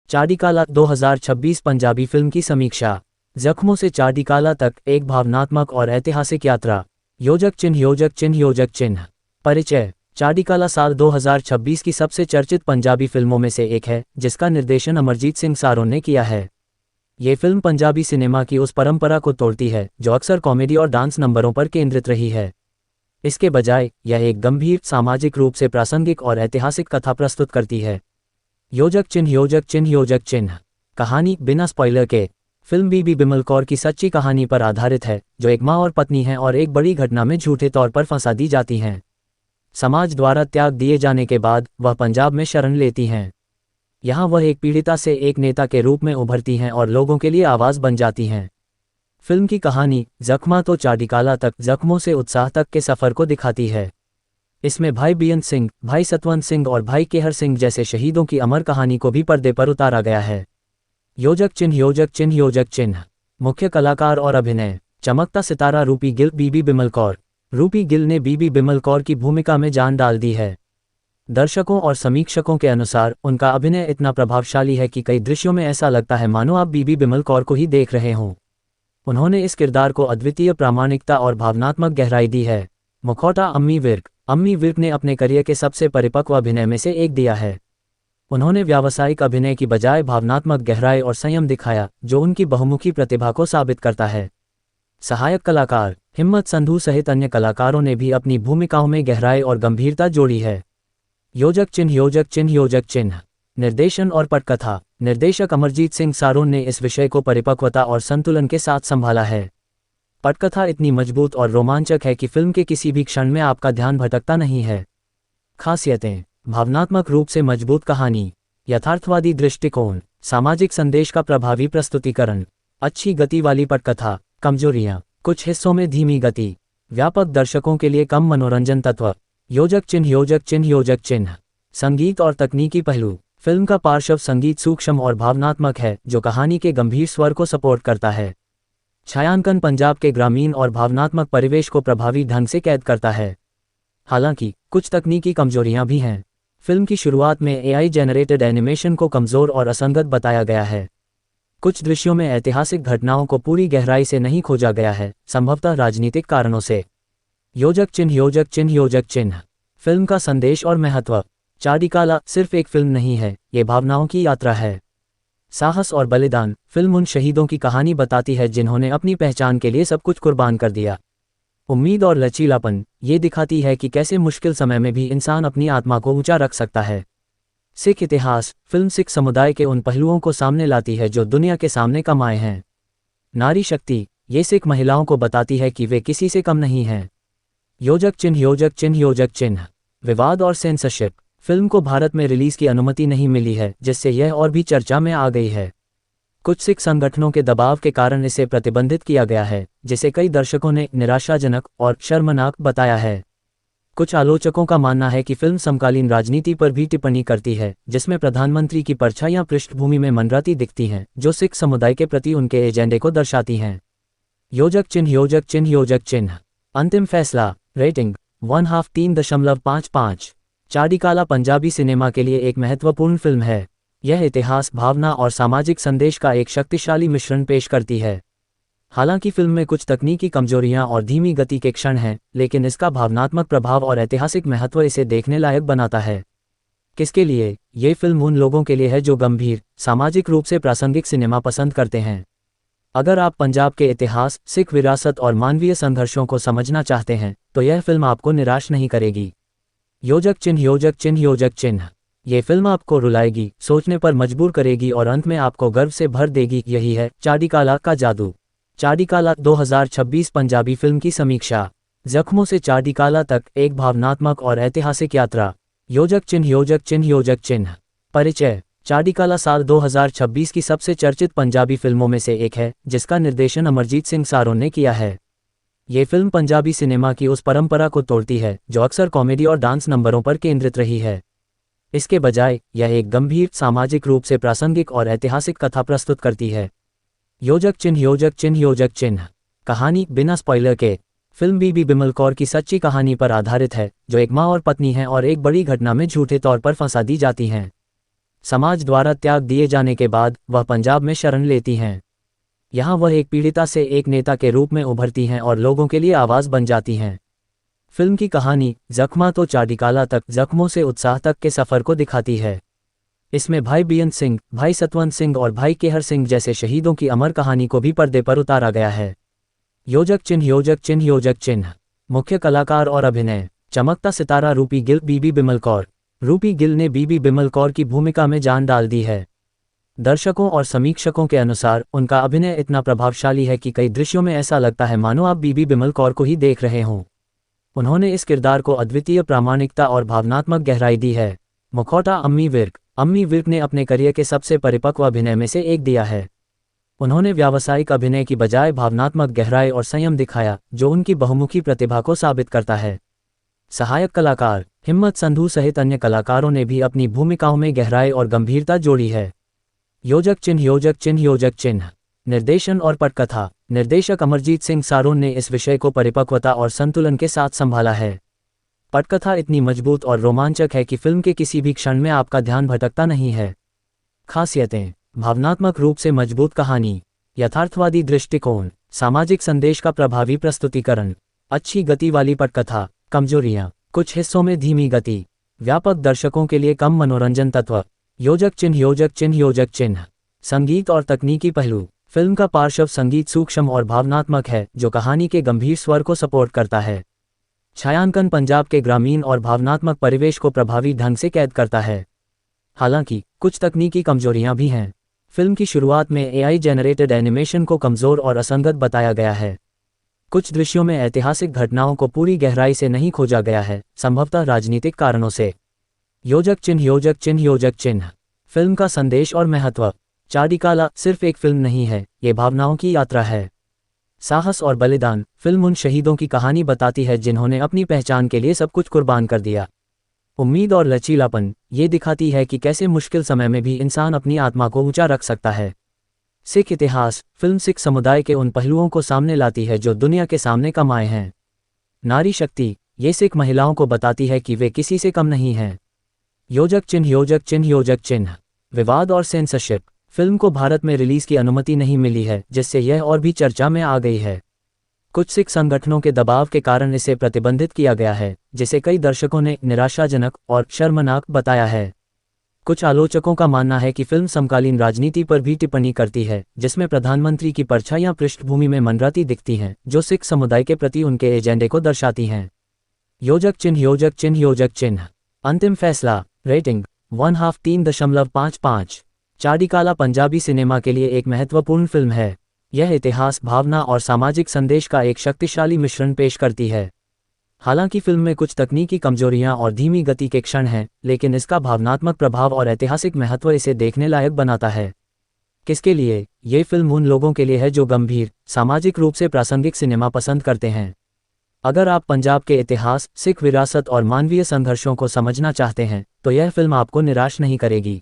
चाडीकाला 2026 Punjabi film की समीक्षा। जख्मों से चाडीकाला तक, एक भावनात्मक और ऐतिहासिक यात्रा। योजक चिन्ह योजक चिन्ह योजक चिन्ह। परिचय। चाडीकाला साल 2026 की सबसे चर्चित पंजाबी फिल्मों में से एक है, जिसका निर्देशन अमरजीत सिंह सारोन ने किया है। ये फिल्म पंजाबी सिनेमा की उस परंपरा को तोड़ती है जो अक्सर कॉमेडी और डांस नंबरों पर केंद्रित रही है। इसके बजाय यह एक गंभीर, सामाजिक रूप से प्रासंगिक और ऐतिहासिक कथा प्रस्तुत करती है। योजक चिन्ह योजक चिन्ह योजक चिन्ह। कहानी बिना स्पॉइलर के। फिल्म बीबी बिमल कौर की सच्ची कहानी पर आधारित है, जो एक माँ और पत्नी हैं और एक बड़ी घटना में झूठे तौर पर फंसा दी जाती हैं। समाज द्वारा त्याग दिए जाने के बाद वह पंजाब में शरण लेती हैं। यहाँ वह एक पीड़िता से एक नेता के रूप में उभरती हैं और लोगों के लिए आवाज़ बन जाती हैं। फिल्म की कहानी जख्मा तो चाडीकाला तक, जख्मों से उत्साह तक के सफ़र को दिखाती है। इसमें भाई बेअंत सिंह, भाई सतवंत सिंह और भाई केहर सिंह जैसे शहीदों की अमर कहानी को भी पर्दे पर उतारा गया है। योजक चिन्ह योजक चिन्ह योजक चिन्ह। मुख्य कलाकार और अभिनय। चमकता सितारा रूपी गिल। बीबी बिमल कौर। रूपी गिल ने बीबी बिमल कौर की भूमिका में जान डाल दी है। दर्शकों और समीक्षकों के अनुसार उनका अभिनय इतना प्रभावशाली है कि कई दृश्यों में ऐसा लगता है मानो आप बीबी बिमल कौर को ही देख रहे हों। उन्होंने इस किरदार को अद्वितीय प्रामाणिकता और भावनात्मक गहराई दी है। मुखौटा अम्मी विर्क। अम्मी विर्क ने अपने करियर के सबसे परिपक्व अभिनय में से एक दिया है। उन्होंने व्यावसायिक अभिनय की बजाय भावनात्मक गहराई और संयम दिखाया, जो उनकी बहुमुखी प्रतिभा को साबित करता है। सहायक कलाकार। हिम्मत संधू सहित अन्य कलाकारों ने भी अपनी भूमिकाओं में गहराई और गंभीरता जोड़ी है। योजक चिन्ह योजक चिन्ह योजक चिन्ह। निर्देशन और पटकथा। निर्देशक अमरजीत सिंह सारोन ने इस विषय को परिपक्वता और संतुलन के साथ संभाला है। पटकथा इतनी मजबूत और रोमांचक है कि फिल्म के किसी भी क्षण में आपका ध्यान भटकता नहीं है। खासियतें। भावनात्मक रूप से मजबूत कहानी, यथार्थवादी दृष्टिकोण, सामाजिक संदेश का प्रभावी प्रस्तुतिकरण, अच्छी गति वाली पटकथा। कमजोरियां। कुछ हिस्सों में धीमी गति, व्यापक दर्शकों के लिए कम मनोरंजन तत्व। योजक चिन्ह योजक चिन्ह योजक चिन्ह। संगीत और तकनीकी पहलू। फिल्म का पार्श्व संगीत सूक्ष्म और भावनात्मक है, जो कहानी के गंभीर स्वर को सपोर्ट करता है। छायांकन पंजाब के ग्रामीण और भावनात्मक परिवेश को प्रभावी ढंग से कैद करता है। हालांकि कुछ तकनीकी कमजोरियां भी हैं। फिल्म की शुरुआत में एआई जेनरेटेड एनिमेशन को कमजोर और असंगत बताया गया है। कुछ दृश्यों में ऐतिहासिक घटनाओं को पूरी गहराई से नहीं खोजा गया है, संभवतः राजनीतिक कारणों से। योजक चिन्ह योजक चिन्ह योजक चिन्ह। फिल्म का संदेश और महत्व। चाडीकाला सिर्फ एक फिल्म नहीं है, ये भावनाओं की यात्रा है। साहस और बलिदान। फिल्म उन शहीदों की कहानी बताती है जिन्होंने अपनी पहचान के लिए सब कुछ कुर्बान कर दिया। उम्मीद और लचीलापन। ये दिखाती है कि कैसे मुश्किल समय में भी इंसान अपनी आत्मा को ऊंचा रख सकता है। सिख इतिहास। फिल्म सिख समुदाय के उन पहलुओं को सामने लाती है जो दुनिया के सामने कम आए हैं। नारी शक्ति। ये सिख महिलाओं को बताती है कि वे किसी से कम नहीं हैं। योजक चिन्ह योजक चिन्ह योजक चिन्ह। विवाद और सेंसरशिप। फिल्म को भारत में रिलीज की अनुमति नहीं मिली है, जिससे यह और भी चर्चा में आ गई है। कुछ सिख संगठनों के दबाव के कारण इसे प्रतिबंधित किया गया है, जिसे कई दर्शकों ने निराशाजनक और शर्मनाक बताया है। कुछ आलोचकों का मानना है कि फिल्म समकालीन राजनीति पर भी टिप्पणी करती है, जिसमें प्रधानमंत्री की परछाइयां पृष्ठभूमि में मंडराती दिखती हैं, जो सिख समुदाय के प्रति उनके एजेंडे को दर्शाती हैं। योजक चिन्ह योजक चिन्ह योजक चिन्ह। अंतिम फैसला। रेटिंग 1/2 3.55। चाडीकाला पंजाबी सिनेमा के लिए एक महत्वपूर्ण फिल्म है। यह इतिहास, भावना और सामाजिक संदेश का एक शक्तिशाली मिश्रण पेश करती है। हालांकि फिल्म में कुछ तकनीकी कमजोरियां और धीमी गति के क्षण हैं, लेकिन इसका भावनात्मक प्रभाव और ऐतिहासिक महत्व इसे देखने लायक बनाता है। किसके लिए? ये फिल्म उन लोगों के लिए है जो गंभीर, सामाजिक रूप से प्रासंगिक सिनेमा पसंद करते हैं। अगर आप पंजाब के इतिहास, सिख विरासत और मानवीय संघर्षों को समझना चाहते हैं, तो यह फिल्म आपको निराश नहीं करेगी। योजक चिन्ह योजक चिन्ह योजक चिन्ह। ये फिल्म आपको रुलाएगी, सोचने पर मजबूर करेगी और अंत में आपको गर्व से भर देगी। यही है चाडीकाला का जादू। चाडीकाला 2026 पंजाबी फिल्म की समीक्षा। जख्मों से चाडीकाला तक, एक भावनात्मक और ऐतिहासिक यात्रा। योजक चिन्ह योजक चिन्ह योजक चिन्ह। परिचय। चाडीकाला साल 2026 की सबसे चर्चित पंजाबी फिल्मों में से एक है, जिसका निर्देशन अमरजीत सिंह सारोन ने किया है। ये फिल्म पंजाबी सिनेमा की उस परंपरा को तोड़ती है जो अक्सर कॉमेडी और डांस नंबरों पर केंद्रित रही है। इसके बजाय यह एक गंभीर, सामाजिक रूप से प्रासंगिक और ऐतिहासिक कथा प्रस्तुत करती है। योजक चिन्ह योजक चिन्ह योजक चिन्ह। कहानी बिना स्पॉइलर के। फिल्म बीबी बिमल कौर की सच्ची कहानी पर आधारित है, जो एक माँ और पत्नी हैं और एक बड़ी घटना में झूठे तौर पर फंसा दी जाती हैं। समाज द्वारा त्याग दिए जाने के बाद वह पंजाब में शरण लेती हैं। यहाँ वह एक पीड़िता से एक नेता के रूप में उभरती हैं और लोगों के लिए आवाज़ बन जाती हैं। फिल्म की कहानी जख्मा तो चाडिकाला तक, जख्मों से उत्साह तक के सफ़र को दिखाती है। इसमें भाई बेअंत सिंह, भाई सतवंत सिंह और भाई केहर सिंह जैसे शहीदों की अमर कहानी को भी पर्दे पर उतारा गया है। योजक चिन्ह, योजक चिन्ह, योजक चिन्ह। मुख्य कलाकार और अभिनय: चमकता सितारा रूपी गिल, बीबी बिमल कौर। रूपी गिल ने बीबी बिमल कौर की भूमिका में जान डाल दी है। दर्शकों और समीक्षकों के अनुसार उनका अभिनय इतना प्रभावशाली है कि कई दृश्यों में ऐसा लगता है मानो आप बीबी बिमल कौर को ही देख रहे हों। उन्होंने इस किरदार को अद्वितीय प्रामाणिकता और भावनात्मक गहराई दी है। मुखौटा अम्मी विर्क। अम्मी विर्क ने अपने करियर के सबसे परिपक्व अभिनय में से एक दिया है। उन्होंने व्यावसायिक अभिनय की बजाय भावनात्मक गहराई और संयम दिखाया, जो उनकी बहुमुखी प्रतिभा को साबित करता है। सहायक कलाकार: हिम्मत संधू सहित अन्य कलाकारों ने भी अपनी भूमिकाओं में गहराई और गंभीरता जोड़ी है। योजक चिन्ह, योजक चिन्ह, योजक चिन्ह। निर्देशन और पटकथा: निर्देशक अमरजीत सिंह सारोन ने इस विषय को परिपक्वता और संतुलन के साथ संभाला है। पटकथा इतनी मजबूत और रोमांचक है कि फिल्म के किसी भी क्षण में आपका ध्यान भटकता नहीं है। खासियतें: भावनात्मक रूप से मजबूत कहानी, यथार्थवादी दृष्टिकोण, सामाजिक संदेश का प्रभावी प्रस्तुतिकरण, अच्छी गति वाली पटकथा। कमजोरियां: कुछ हिस्सों में धीमी गति, व्यापक दर्शकों के लिए कम मनोरंजन तत्व। योजक चिन्ह, योजक चिन्ह, योजक चिन्ह। संगीत और तकनीकी पहलू: फिल्म का पार्श्व संगीत सूक्ष्म और भावनात्मक है, जो कहानी के गंभीर स्वर को सपोर्ट करता है। छायांकन पंजाब के ग्रामीण और भावनात्मक परिवेश को प्रभावी ढंग से कैद करता है। हालांकि कुछ तकनीकी कमजोरियां भी हैं। फिल्म की शुरुआत में एआई जेनरेटेड एनिमेशन को कमजोर और असंगत बताया गया है। कुछ दृश्यों में ऐतिहासिक घटनाओं को पूरी गहराई से नहीं खोजा गया है, संभवतः राजनीतिक कारणों से। योजक चिन्ह, योजक चिन्ह, योजक चिन्ह। फिल्म का संदेश और महत्व: चाडिकाला सिर्फ एक फिल्म नहीं है, ये भावनाओं की यात्रा है। साहस और बलिदान: फिल्म उन शहीदों की कहानी बताती है जिन्होंने अपनी पहचान के लिए सब कुछ कुर्बान कर दिया। उम्मीद और लचीलापन: ये दिखाती है कि कैसे मुश्किल समय में भी इंसान अपनी आत्मा को ऊंचा रख सकता है। सिख इतिहास: फिल्म सिख समुदाय के उन पहलुओं को सामने लाती है जो दुनिया के सामने कम आए हैं। नारी शक्ति: ये सिख महिलाओं को बताती है कि वे किसी से कम नहीं हैं। योजक चिन्ह, योजक चिन्ह, योजक चिन्ह। विवाद और सेंसरशिप: फिल्म को भारत में रिलीज की अनुमति नहीं मिली है, जिससे यह और भी चर्चा में आ गई है। कुछ सिख संगठनों के दबाव के कारण इसे प्रतिबंधित किया गया है, जिसे कई दर्शकों ने निराशाजनक और शर्मनाक बताया है। कुछ आलोचकों का मानना है कि फिल्म समकालीन राजनीति पर भी टिप्पणी करती है, जिसमें प्रधानमंत्री की परछाइयां पृष्ठभूमि में मंडराती दिखती हैं, जो सिख समुदाय के प्रति उनके एजेंडे को दर्शाती हैं। योजक चिन्ह, योजक चिन्ह, योजक चिन्ह। अंतिम फैसला: रेटिंग 1/2 3.55। चाडिकाला पंजाबी सिनेमा के लिए एक महत्वपूर्ण फिल्म है। यह इतिहास, भावना और सामाजिक संदेश का एक शक्तिशाली मिश्रण पेश करती है। हालांकि फिल्म में कुछ तकनीकी कमजोरियां और धीमी गति के क्षण हैं, लेकिन इसका भावनात्मक प्रभाव और ऐतिहासिक महत्व इसे देखने लायक बनाता है। किसके लिए? ये फिल्म उन लोगों के लिए है जो गंभीर, सामाजिक रूप से प्रासंगिक सिनेमा पसंद करते हैं। अगर आप पंजाब के इतिहास, सिख विरासत और मानवीय संघर्षों को समझना चाहते हैं, तो यह फिल्म आपको निराश नहीं करेगी।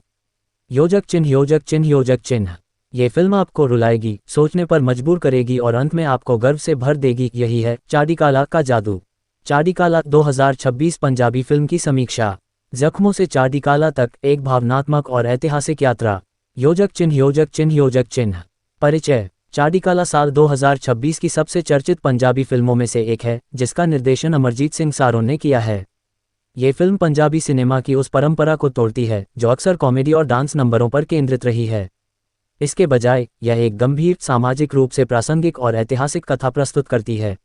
योजक चिन्ह, योजक चिन्ह, योजक चिन्ह। ये फिल्म आपको रुलाएगी, सोचने पर मजबूर करेगी और अंत में आपको गर्व से भर देगी। यही है चाडिकाला का जादू। चाडिकाला 2026 पंजाबी फिल्म की समीक्षा। जख्मों से चाडिकाला तक, एक भावनात्मक और ऐतिहासिक यात्रा। योजक चिन्ह, योजक चिन्ह, योजक चिन्ह। परिचय: चाडिकाला साल 2026 की सबसे चर्चित पंजाबी फिल्मों में से एक है, जिसका निर्देशन अमरजीत सिंह सारोन ने किया है। ये फिल्म पंजाबी सिनेमा की उस परंपरा को तोड़ती है जो अक्सर कॉमेडी और डांस नंबरों पर केंद्रित रही है। इसके बजाय यह एक गंभीर, सामाजिक रूप से प्रासंगिक और ऐतिहासिक कथा प्रस्तुत करती है।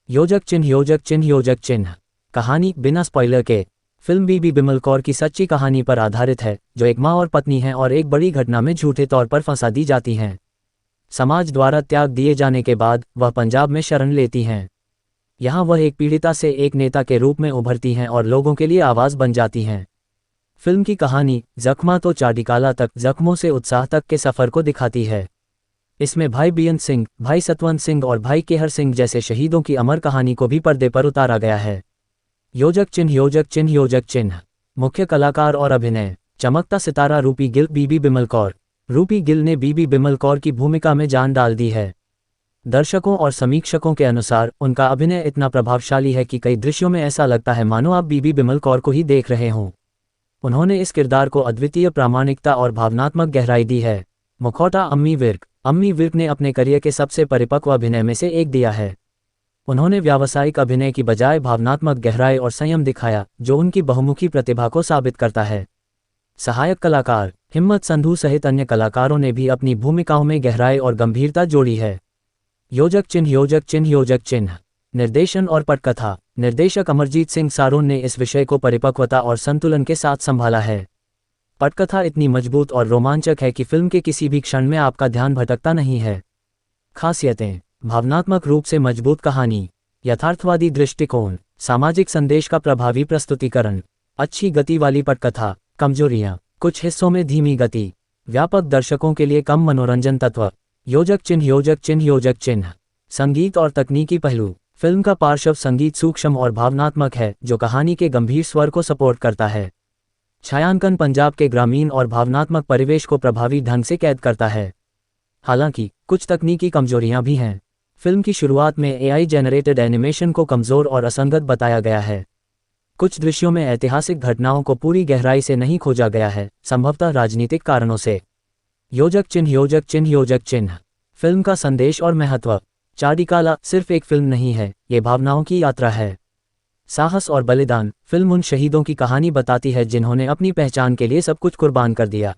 योजक चिन्ह, योजक चिन्ह, योजक चिन्ह। कहानी बिना स्पॉइलर के। फिल्म बीबी बिमल कौर की सच्ची कहानी पर आधारित है, जो एक माँ और पत्नी हैं और एक बड़ी घटना में झूठे तौर पर फंसा दी जाती हैं। समाज द्वारा त्याग दिए जाने के बाद वह पंजाब में शरण लेती हैं। यहाँ वह एक पीड़िता से एक नेता के रूप में उभरती हैं और लोगों के लिए आवाज़ बन जाती हैं। फिल्म की कहानी जख्मा तो चाडिकाला तक, जख्मों से उत्साह तक के सफ़र को दिखाती है। इसमें भाई बेअंत सिंह, भाई सतवंत सिंह और भाई केहर सिंह जैसे शहीदों की अमर कहानी को भी पर्दे पर उतारा गया है। योजक चिन्ह, योजक चिन्ह, योजक चिन्ह। मुख्य कलाकार और अभिनय: चमकता सितारा रूपी गिल, बीबी बिमल कौर। रूपी गिल ने बीबी बिमल कौर की भूमिका में जान डाल दी है। दर्शकों और समीक्षकों के अनुसार उनका अभिनय इतना प्रभावशाली है कि कई दृश्यों में ऐसा लगता है मानो आप बीबी बिमल कौर को ही देख रहे हों। उन्होंने इस किरदार को अद्वितीय प्रामाणिकता और भावनात्मक गहराई दी है। मुखौटा अम्मी विर्क ने अपने करियर के सबसे परिपक्व अभिनय में से एक दिया है। उन्होंने व्यावसायिक अभिनय की बजाय भावनात्मक गहराई और संयम दिखाया, जो उनकी बहुमुखी प्रतिभा को साबित करता है। सहायक कलाकार हिम्मत संधू सहित अन्य कलाकारों ने भी अपनी भूमिकाओं में गहराई और गंभीरता जोड़ी है। योजक चिन्ह। निर्देशन और पटकथा निर्देशक अमरजीत सिंह सारोन ने इस विषय को परिपक्वता और संतुलन के साथ संभाला है। पटकथा इतनी मजबूत और रोमांचक है कि फिल्म के किसी भी क्षण में आपका ध्यान भटकता नहीं है। खासियतें: भावनात्मक रूप से मजबूत कहानी, यथार्थवादी दृष्टिकोण, सामाजिक संदेश का प्रभावी प्रस्तुतिकरण, अच्छी गति वाली पटकथा। कमजोरियां: कुछ हिस्सों में धीमी गति, व्यापक दर्शकों के लिए कम मनोरंजन तत्व। योजक चिन्ह। संगीत और तकनीकी पहलू फिल्म का पार्श्व संगीत सूक्ष्म और भावनात्मक है, जो कहानी के गंभीर स्वर को सपोर्ट करता है। छायांकन पंजाब के ग्रामीण और भावनात्मक परिवेश को प्रभावी ढंग से कैद करता है। हालांकि कुछ तकनीकी कमजोरियां भी हैं। फिल्म की शुरुआत में एआई जेनरेटेड एनिमेशन को कमजोर और असंगत बताया गया है। कुछ दृश्यों में ऐतिहासिक घटनाओं को पूरी गहराई से नहीं खोजा गया है, संभवतः राजनीतिक कारणों से। योजक चिन्ह। फिल्म का संदेश और महत्व। चाडिकाला सिर्फ एक फिल्म नहीं है, ये भावनाओं की यात्रा है। साहस और बलिदान फिल्म उन शहीदों की कहानी बताती है जिन्होंने अपनी पहचान के लिए सब कुछ कुर्बान कर दिया।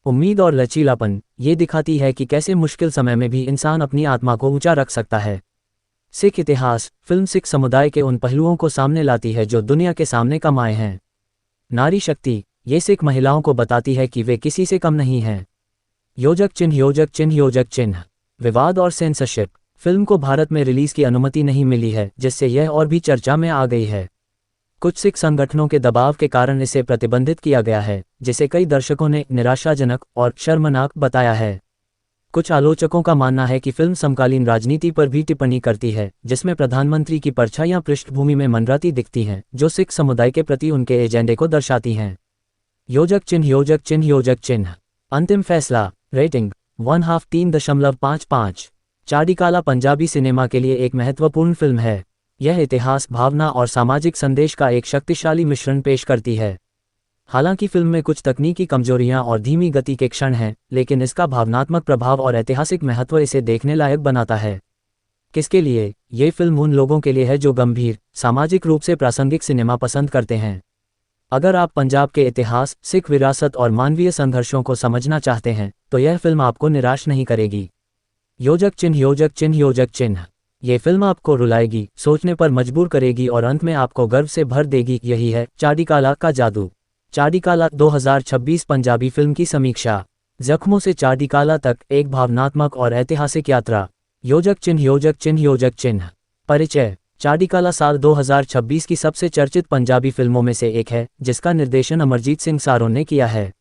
उम्मीद और लचीलापन ये दिखाती है कि कैसे मुश्किल समय में भी इंसान अपनी आत्मा को ऊंचा रख सकता है। सिख इतिहास फिल्म सिख समुदाय के उन पहलुओं को सामने लाती है जो दुनिया के सामने कम आए हैं। नारी शक्ति ये सिख महिलाओं को बताती है कि वे किसी से कम नहीं हैं। योजक चिन्ह। विवाद और सेंसरशिप फिल्म को भारत में रिलीज की अनुमति नहीं मिली है, जिससे यह और भी चर्चा में आ गई है। कुछ सिख संगठनों के दबाव के कारण इसे प्रतिबंधित किया गया है, जिसे कई दर्शकों ने निराशाजनक और शर्मनाक बताया है। कुछ आलोचकों का मानना है कि फिल्म समकालीन राजनीति पर भी टिप्पणी करती है, जिसमें प्रधानमंत्री की परछाइयां पृष्ठभूमि में मंडराती दिखती हैं, जो सिख समुदाय के प्रति उनके एजेंडे को दर्शाती हैं। योजक चिन्ह। अंतिम फैसला रेटिंग 1/2 3.55। चाडिकाला पंजाबी सिनेमा के लिए एक महत्वपूर्ण फिल्म है। यह इतिहास, भावना और सामाजिक संदेश का एक शक्तिशाली मिश्रण पेश करती है। हालांकि फिल्म में कुछ तकनीकी कमजोरियां और धीमी गति के क्षण हैं, लेकिन इसका भावनात्मक प्रभाव और ऐतिहासिक महत्व इसे देखने लायक बनाता है। किसके लिए? ये फिल्म उन लोगों के लिए है जो गंभीर, सामाजिक रूप से प्रासंगिक सिनेमा पसंद करते हैं। अगर आप पंजाब के इतिहास, सिख विरासत और मानवीय संघर्षों को समझना चाहते हैं, तो यह फिल्म आपको निराश नहीं करेगी। योजक चिन्ह। ये फिल्म आपको रुलाएगी, सोचने पर मजबूर करेगी और अंत में आपको गर्व से भर देगी। यही है चाडिकाला का जादू। चाडिकाला 2026 पंजाबी फिल्म की समीक्षा। जख्मों से चाडिकाला तक, एक भावनात्मक और ऐतिहासिक यात्रा। योजक चिन्ह। परिचय। चाडिकाला साल 2026 की सबसे चर्चित पंजाबी फिल्मों में से एक है, जिसका निर्देशन अमरजीत सिंह सारोन ने किया है।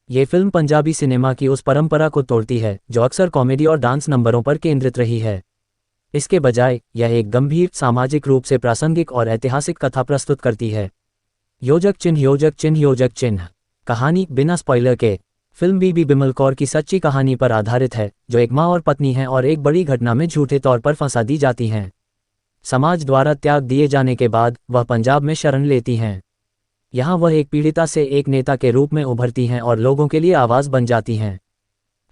ये फिल्म पंजाबी सिनेमा की उस परंपरा को तोड़ती है जो अक्सर कॉमेडी और डांस नंबरों पर केंद्रित रही है। इसके बजाय यह एक गंभीर, सामाजिक रूप से प्रासंगिक और ऐतिहासिक कथा प्रस्तुत करती है। योजक चिन्ह। कहानी बिना स्पॉइलर के। फिल्म बीबी बिमल कौर की सच्ची कहानी पर आधारित है, जो एक माँ और पत्नी हैं और एक बड़ी घटना में झूठे तौर पर फंसा दी जाती हैं। समाज द्वारा त्याग दिए जाने के बाद वह पंजाब में शरण लेती हैं। यहाँ वह एक पीड़िता से एक नेता के रूप में उभरती हैं और लोगों के लिए आवाज़ बन जाती हैं।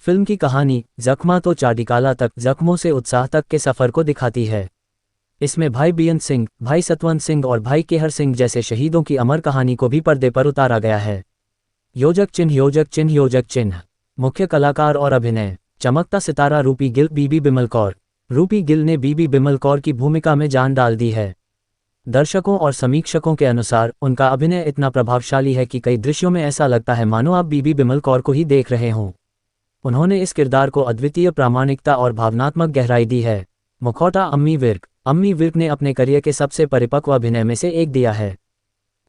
फिल्म की कहानी जख्मा तो चाडिकाला तक, जख्मों से उत्साह तक के सफ़र को दिखाती है। इसमें भाई बेअंत सिंह, भाई सतवंत सिंह और भाई केहर सिंह जैसे शहीदों की अमर कहानी को भी पर्दे पर उतारा गया है। योजक चिन्ह। मुख्य कलाकार और अभिनय। चमकता सितारा रूपी गिल। बीबी बिमल कौर। रूपी गिल ने बीबी बिमल कौर की भूमिका में जान डाल दी है। दर्शकों और समीक्षकों के अनुसार उनका अभिनय इतना प्रभावशाली है कि कई दृश्यों में ऐसा लगता है मानो आप बीबी बिमल कौर को ही देख रहे हों। उन्होंने इस किरदार को अद्वितीय प्रामाणिकता और भावनात्मक गहराई दी है। मुखौटा अम्मी विर्क ने अपने करियर के सबसे परिपक्व अभिनय में से एक दिया है।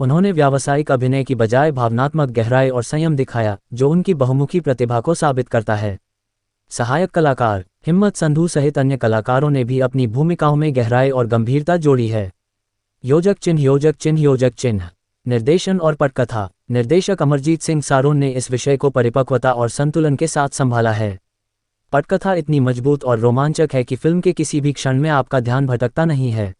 उन्होंने व्यावसायिक अभिनय की बजाय भावनात्मक गहराई और संयम दिखाया, जो उनकी बहुमुखी प्रतिभा को साबित करता है। सहायक कलाकार हिम्मत संधू सहित अन्य कलाकारों ने भी अपनी भूमिकाओं में गहराई और गंभीरता जोड़ी है। योजक चिन्ह। निर्देशन और पटकथा। निर्देशक अमरजीत सिंह सारोन ने इस विषय को परिपक्वता और संतुलन के साथ संभाला है। पटकथा इतनी मजबूत और रोमांचक है कि फिल्म के किसी भी क्षण में आपका ध्यान भटकता नहीं है।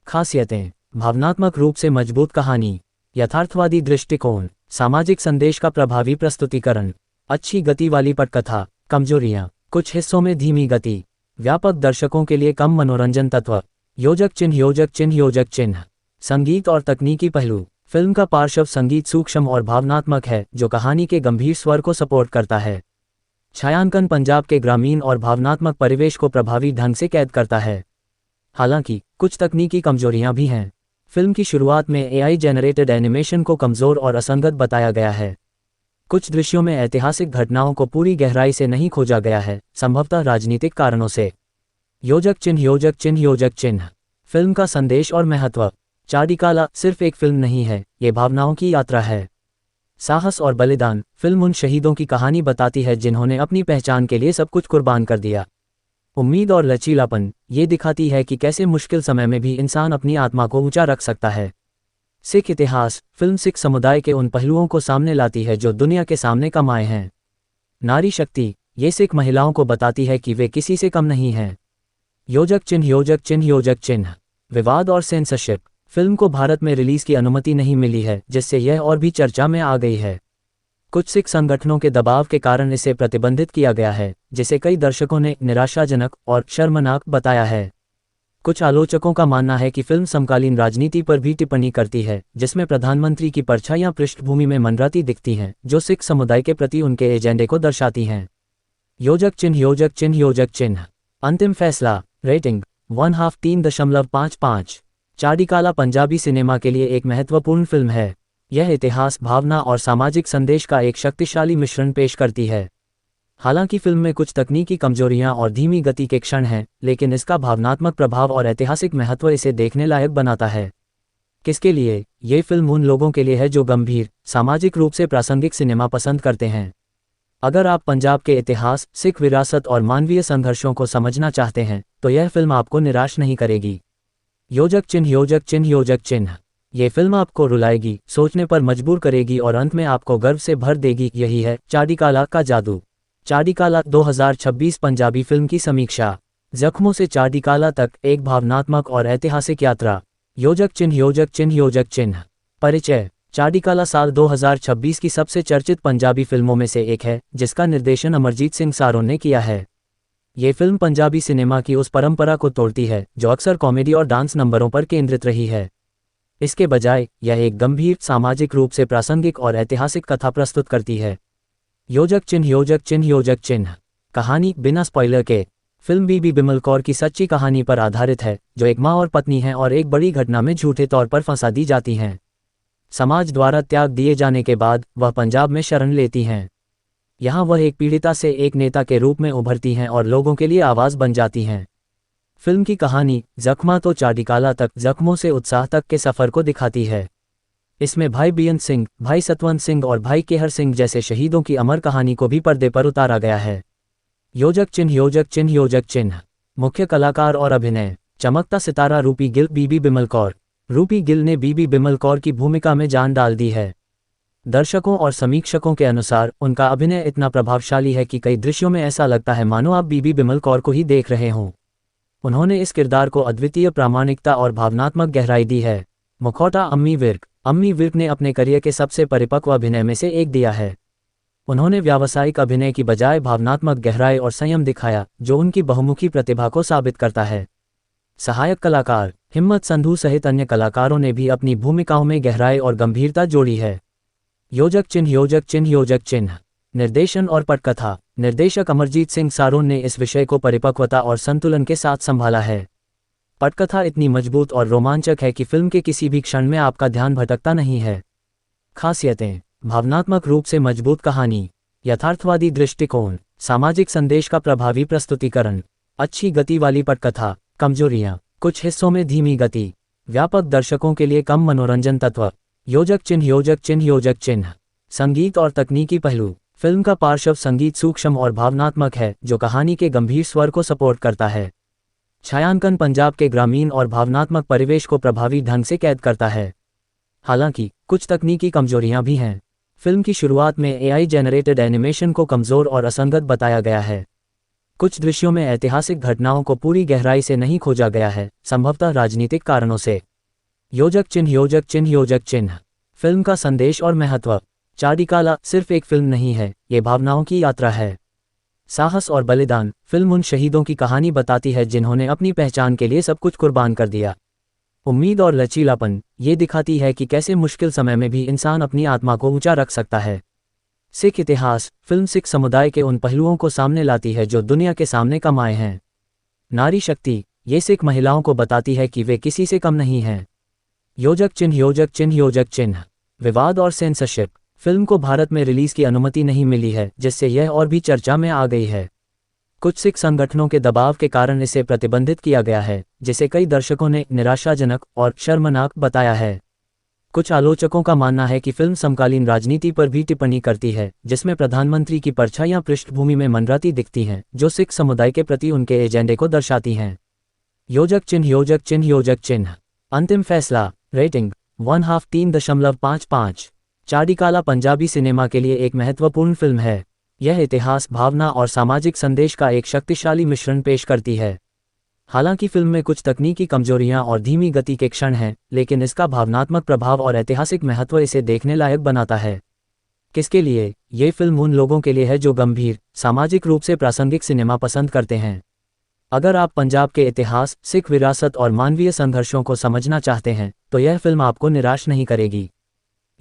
खासियतें: भावनात्मक रूप से मजबूत कहानी, यथार्थवादी दृष्टिकोण, सामाजिक संदेश का प्रभावी प्रस्तुतिकरण, अच्छी गति वाली पटकथा, कमजोरियां, कुछ हिस्सों में धीमी गति, व्यापक दर्शकों के लिए कम मनोरंजन तत्व, योजक चिन्ह योजक चिन्ह योजक चिन्ह, संगीत और तकनीकी पहलू। फिल्म का पार्श्व संगीत सूक्ष्म और भावनात्मक है जो कहानी के गंभीर स्वर को सपोर्ट करता है। छायांकन पंजाब के ग्रामीण और भावनात्मक परिवेश को प्रभावी ढंग से कैद करता है। हालांकि कुछ तकनीकी कमजोरियां भी हैं। फिल्म की शुरुआत में एआई जेनरेटेड एनिमेशन को कमजोर और असंगत बताया गया है। कुछ दृश्यों में ऐतिहासिक घटनाओं को पूरी गहराई से नहीं खोजा गया है, संभवतः राजनीतिक कारणों से। योजक चिन्ह योजक चिन्ह योजक चिन्ह, फिल्म का संदेश और महत्व। चाडिकाला सिर्फ एक फिल्म नहीं है, ये भावनाओं की यात्रा है। साहस और बलिदान, फिल्म उन शहीदों की कहानी बताती है जिन्होंने अपनी पहचान के लिए सब कुछ कुर्बान कर दिया। उम्मीद और लचीलापन, ये दिखाती है कि कैसे मुश्किल समय में भी इंसान अपनी आत्मा को ऊंचा रख सकता है। सिख इतिहास, फिल्म सिख समुदाय के उन पहलुओं को सामने लाती है जो दुनिया के सामने कम आए हैं। नारी शक्ति, ये सिख महिलाओं को बताती है कि वे किसी से कम नहीं हैं। योजक चिन्ह योजक चिन्ह योजक चिन्ह, विवाद और सेंसरशिप, फिल्म को भारत में रिलीज की अनुमति नहीं मिली है, जिससे यह और भी चर्चा में आ गई है। कुछ सिख संगठनों के दबाव के कारण इसे प्रतिबंधित किया गया है, जिसे कई दर्शकों ने निराशाजनक और शर्मनाक बताया है। कुछ आलोचकों का मानना है कि फिल्म समकालीन राजनीति पर भी टिप्पणी करती है, जिसमें प्रधानमंत्री की परछाइयां पृष्ठभूमि में मंडराती दिखती हैं, जो सिख समुदाय के प्रति उनके एजेंडे को दर्शाती हैं। योजक चिन्ह योजक चिन्ह योजक चिन्ह, अंतिम फैसला। रेटिंग 1/2 3.55। चाडिकाला पंजाबी सिनेमा के लिए एक महत्वपूर्ण फिल्म है। यह इतिहास, भावना और सामाजिक संदेश का एक शक्तिशाली मिश्रण पेश करती है। हालांकि फिल्म में कुछ तकनीकी कमजोरियां और धीमी गति के क्षण हैं, लेकिन इसका भावनात्मक प्रभाव और ऐतिहासिक महत्व इसे देखने लायक बनाता है। किसके लिए? ये फिल्म उन लोगों के लिए है जो गंभीर, सामाजिक रूप से प्रासंगिक सिनेमा पसंद करते हैं। अगर आप पंजाब के इतिहास, सिख विरासत और मानवीय संघर्षों को समझना चाहते हैं, तो यह फिल्म आपको निराश नहीं करेगी। योजक चिन्ह योजक चिन्ह योजक चिन्ह, ये फिल्म आपको रुलाएगी, सोचने पर मजबूर करेगी और अंत में आपको गर्व से भर देगी। यही है चाडिकाला का जादू। चाडिकाला 2026 पंजाबी फिल्म की समीक्षा। जख्मों से चाडिकाला तक, एक भावनात्मक और ऐतिहासिक यात्रा। योजक चिन्ह योजक चिन्ह योजक चिन्ह, परिचय। चाडिकाला साल 2026 की सबसे चर्चित पंजाबी फिल्मों में से एक है, जिसका निर्देशन अमरजीत सिंह सारोन ने किया है। ये फिल्म पंजाबी सिनेमा की उस परंपरा को तोड़ती है जो अक्सर कॉमेडी और डांस नंबरों पर केंद्रित रही है। इसके बजाय यह एक गंभीर, सामाजिक रूप से प्रासंगिक और ऐतिहासिक कथा प्रस्तुत करती है। योजक चिन्ह योजक चिन्ह योजक चिन्ह, कहानी। बिना स्पॉइलर के, फिल्म बीबी बिमल कौर की सच्ची कहानी पर आधारित है, जो एक माँ और पत्नी हैं और एक बड़ी घटना में झूठे तौर पर फंसा दी जाती हैं। समाज द्वारा त्याग दिए जाने के बाद वह पंजाब में शरण लेती हैं। यहाँ वह एक पीड़िता से एक नेता के रूप में उभरती हैं और लोगों के लिए आवाज़ बन जाती हैं। फिल्म की कहानी जख्मा तो चाडिकाला तक, जख्मों से उत्साह तक के सफ़र को दिखाती है। इसमें भाई बेअंत सिंह, भाई सतवंत सिंह और भाई केहर सिंह जैसे शहीदों की अमर कहानी को भी पर्दे पर उतारा गया है। योजक चिन्ह योजक चिन्ह योजक चिन्ह, मुख्य कलाकार और अभिनय। चमकता सितारा रूपी गिल। बीबी बिमल कौर। रूपी गिल ने बीबी बिमल कौर की भूमिका में जान डाल दी है। दर्शकों और समीक्षकों के अनुसार उनका अभिनय इतना प्रभावशाली है कि कई दृश्यों में ऐसा लगता है मानो आप बीबी बिमल कौर को ही देख रहे हों। उन्होंने इस किरदार को अद्वितीय प्रामाणिकता और भावनात्मक गहराई दी है। मुखौटा अम्मी विर्क। अम्मी विर्क ने अपने करियर के सबसे परिपक्व अभिनय में से एक दिया है। उन्होंने व्यावसायिक अभिनय की बजाय भावनात्मक गहराई और संयम दिखाया, जो उनकी बहुमुखी प्रतिभा को साबित करता है। सहायक कलाकार। हिम्मत संधू सहित अन्य कलाकारों ने भी अपनी भूमिकाओं में गहराई और गंभीरता जोड़ी है। योजक चिन्ह योजक चिन्ह योजक चिन्ह, निर्देशन और पटकथा। निर्देशक अमरजीत सिंह सारोन ने इस विषय को परिपक्वता और संतुलन के साथ संभाला है। पटकथा इतनी मजबूत और रोमांचक है कि फिल्म के किसी भी क्षण में आपका ध्यान भटकता नहीं है। खासियतें। भावनात्मक रूप से मजबूत कहानी, यथार्थवादी दृष्टिकोण, सामाजिक संदेश का प्रभावी प्रस्तुतिकरण, अच्छी गति वाली पटकथा। कमजोरियां, कुछ हिस्सों में धीमी गति, व्यापक दर्शकों के लिए कम मनोरंजन तत्व। योजक चिन्ह योजक चिन्ह योजक चिन्ह, संगीत और तकनीकी पहलू। फिल्म का पार्श्व संगीत सूक्ष्म और भावनात्मक है, जो कहानी के गंभीर स्वर को सपोर्ट करता है। छायांकन पंजाब के ग्रामीण और भावनात्मक परिवेश को प्रभावी ढंग से कैद करता है। हालांकि कुछ तकनीकी कमजोरियां भी हैं। फिल्म की शुरुआत में एआई जेनरेटेड एनिमेशन को कमजोर और असंगत बताया गया है। कुछ दृश्यों में ऐतिहासिक घटनाओं को पूरी गहराई से नहीं खोजा गया है, संभवतः राजनीतिक कारणों से। योजक चिन्ह योजक चिन्ह योजक चिन्ह, फिल्म का संदेश और महत्व। चाडिकाला सिर्फ एक फिल्म नहीं है, ये भावनाओं की यात्रा है। साहस और बलिदान फिल्म उन शहीदों की कहानी बताती है जिन्होंने अपनी पहचान के लिए सब कुछ कुर्बान कर दिया। उम्मीद और लचीलापन ये दिखाती है कि कैसे मुश्किल समय में भी इंसान अपनी आत्मा को ऊंचा रख सकता है। सिख इतिहास फिल्म सिख समुदाय के उन पहलुओं को सामने लाती है जो दुनिया के सामने कम आए हैं। नारी शक्ति ये सिख महिलाओं को बताती है कि वे किसी से कम नहीं हैं। योजक चिन्ह योजक चिन्ह योजक चिन्ह विवाद और सेंसरशिप फिल्म को भारत में रिलीज की अनुमति नहीं मिली है, जिससे यह और भी चर्चा में आ गई है। कुछ सिख संगठनों के दबाव के कारण इसे प्रतिबंधित किया गया है, जिसे कई दर्शकों ने निराशाजनक और शर्मनाक बताया है। कुछ आलोचकों का मानना है कि फिल्म समकालीन राजनीति पर भी टिप्पणी करती है, जिसमें प्रधानमंत्री की परछाइयां पृष्ठभूमि में मंडराती दिखती हैं, जो सिख समुदाय के प्रति उनके एजेंडे को दर्शाती हैं। योजक चिन्ह योजक चिन्ह योजक चिन्ह अंतिम फैसला रेटिंग 1/2 3.55। चाडिकाला पंजाबी सिनेमा के लिए एक महत्वपूर्ण फिल्म है। यह इतिहास, भावना और सामाजिक संदेश का एक शक्तिशाली मिश्रण पेश करती है। हालांकि फिल्म में कुछ तकनीकी कमजोरियां और धीमी गति के क्षण हैं, लेकिन इसका भावनात्मक प्रभाव और ऐतिहासिक महत्व इसे देखने लायक बनाता है। किसके लिए? ये फिल्म उन लोगों के लिए है जो गंभीर, सामाजिक रूप से प्रासंगिक सिनेमा पसंद करते हैं। अगर आप पंजाब के इतिहास, सिख विरासत और मानवीय संघर्षों को समझना चाहते हैं, तो यह फिल्म आपको निराश नहीं करेगी।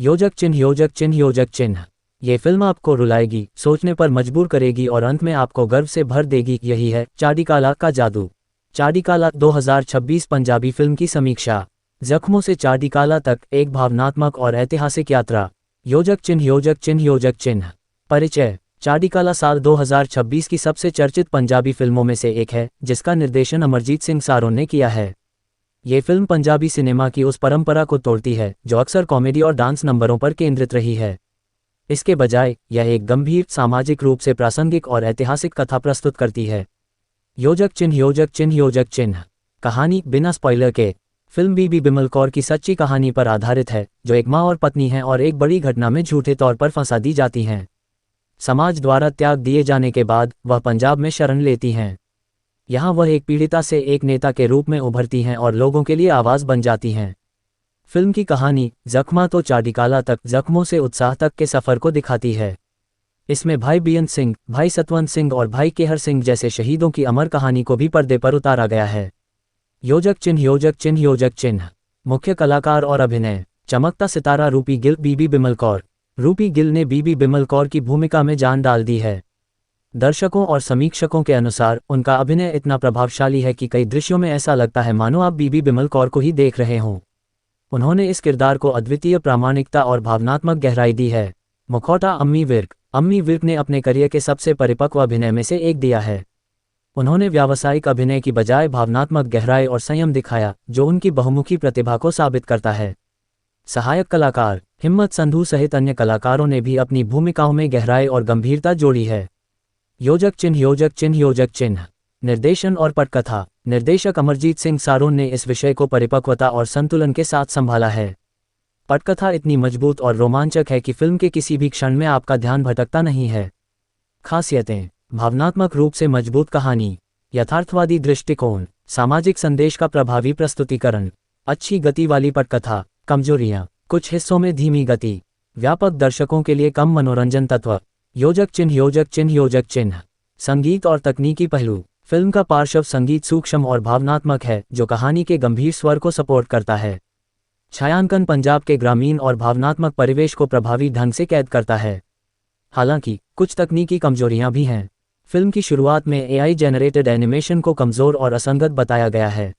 योजक चिन्ह योजक चिन्ह योजक चिन्ह ये फिल्म आपको रुलाएगी, सोचने पर मजबूर करेगी और अंत में आपको गर्व से भर देगी। यही है चाडिकाला का जादू। चाडिकाला 2026 पंजाबी फिल्म की समीक्षा। जख्मों से चाडिकाला तक, एक भावनात्मक और ऐतिहासिक यात्रा। योजक चिन्ह योजक चिन्ह योजक चिन्ह परिचय। चाडिकाला साल 2026 की सबसे चर्चित पंजाबी फिल्मों में से एक है, जिसका निर्देशन अमरजीत सिंह सारोन ने किया है। ये फिल्म पंजाबी सिनेमा की उस परंपरा को तोड़ती है जो अक्सर कॉमेडी और डांस नंबरों पर केंद्रित रही है। इसके बजाय यह एक गंभीर, सामाजिक रूप से प्रासंगिक और ऐतिहासिक कथा प्रस्तुत करती है। योजक चिन्ह योजक चिन्ह योजक चिन्ह कहानी बिना स्पॉइलर के। फिल्म बीबी बिमल कौर की सच्ची कहानी पर आधारित है, जो एक माँ और पत्नी हैं और एक बड़ी घटना में झूठे तौर पर फंसा दी जाती हैं। समाज द्वारा त्याग दिए जाने के बाद वह पंजाब में शरण लेती हैं। यहाँ वह एक पीड़िता से एक नेता के रूप में उभरती हैं और लोगों के लिए आवाज़ बन जाती हैं। फिल्म की कहानी जख्मा तो चाडिकाला तक, जख्मों से उत्साह तक के सफ़र को दिखाती है। इसमें भाई बेअंत सिंह, भाई सतवंत सिंह और भाई केहर सिंह जैसे शहीदों की अमर कहानी को भी पर्दे पर उतारा गया है। योजक चिन्ह योजक चिन्ह योजक चिन्ह मुख्य कलाकार और अभिनय। चमकता सितारा रूपी गिल। बीबी बिमल कौर। रूपी गिल ने बीबी बिमल कौर की भूमिका में जान डाल दी है। दर्शकों और समीक्षकों के अनुसार उनका अभिनय इतना प्रभावशाली है कि कई दृश्यों में ऐसा लगता है मानो आप बीबी बिमल कौर को ही देख रहे हों। उन्होंने इस किरदार को अद्वितीय प्रामाणिकता और भावनात्मक गहराई दी है। मुखौटा अम्मी विर्क। अम्मी विर्क ने अपने करियर के सबसे परिपक्व अभिनय में से एक दिया है। उन्होंने व्यावसायिक अभिनय की बजाय भावनात्मक गहराई और संयम दिखाया, जो उनकी बहुमुखी प्रतिभा को साबित करता है। सहायक कलाकार। हिम्मत संधू सहित अन्य कलाकारों ने भी अपनी भूमिकाओं में गहराई और गंभीरता जोड़ी है। योजक चिन्ह योजक चिन्ह योजक चिन्ह निर्देशन और पटकथा। निर्देशक अमरजीत सिंह सारोन ने इस विषय को परिपक्वता और संतुलन के साथ संभाला है। पटकथा इतनी मजबूत और रोमांचक है कि फिल्म के किसी भी क्षण में आपका ध्यान भटकता नहीं है। खासियतें। भावनात्मक रूप से मजबूत कहानी, यथार्थवादी दृष्टिकोण, सामाजिक संदेश का प्रभावी प्रस्तुतिकरण, अच्छी गति वाली पटकथा। कमजोरियां। कुछ हिस्सों में धीमी गति, व्यापक दर्शकों के लिए कम मनोरंजन तत्व। योजक चिन्ह योजक चिन्ह योजक चिन्ह संगीत और तकनीकी पहलू। फिल्म का पार्श्व संगीत सूक्ष्म और भावनात्मक है, जो कहानी के गंभीर स्वर को सपोर्ट करता है। छायांकन पंजाब के ग्रामीण और भावनात्मक परिवेश को प्रभावी ढंग से कैद करता है। हालांकि कुछ तकनीकी कमजोरियां भी हैं। फिल्म की शुरुआत में एआई जेनरेटेड एनिमेशन को कमजोर और असंगत बताया गया है।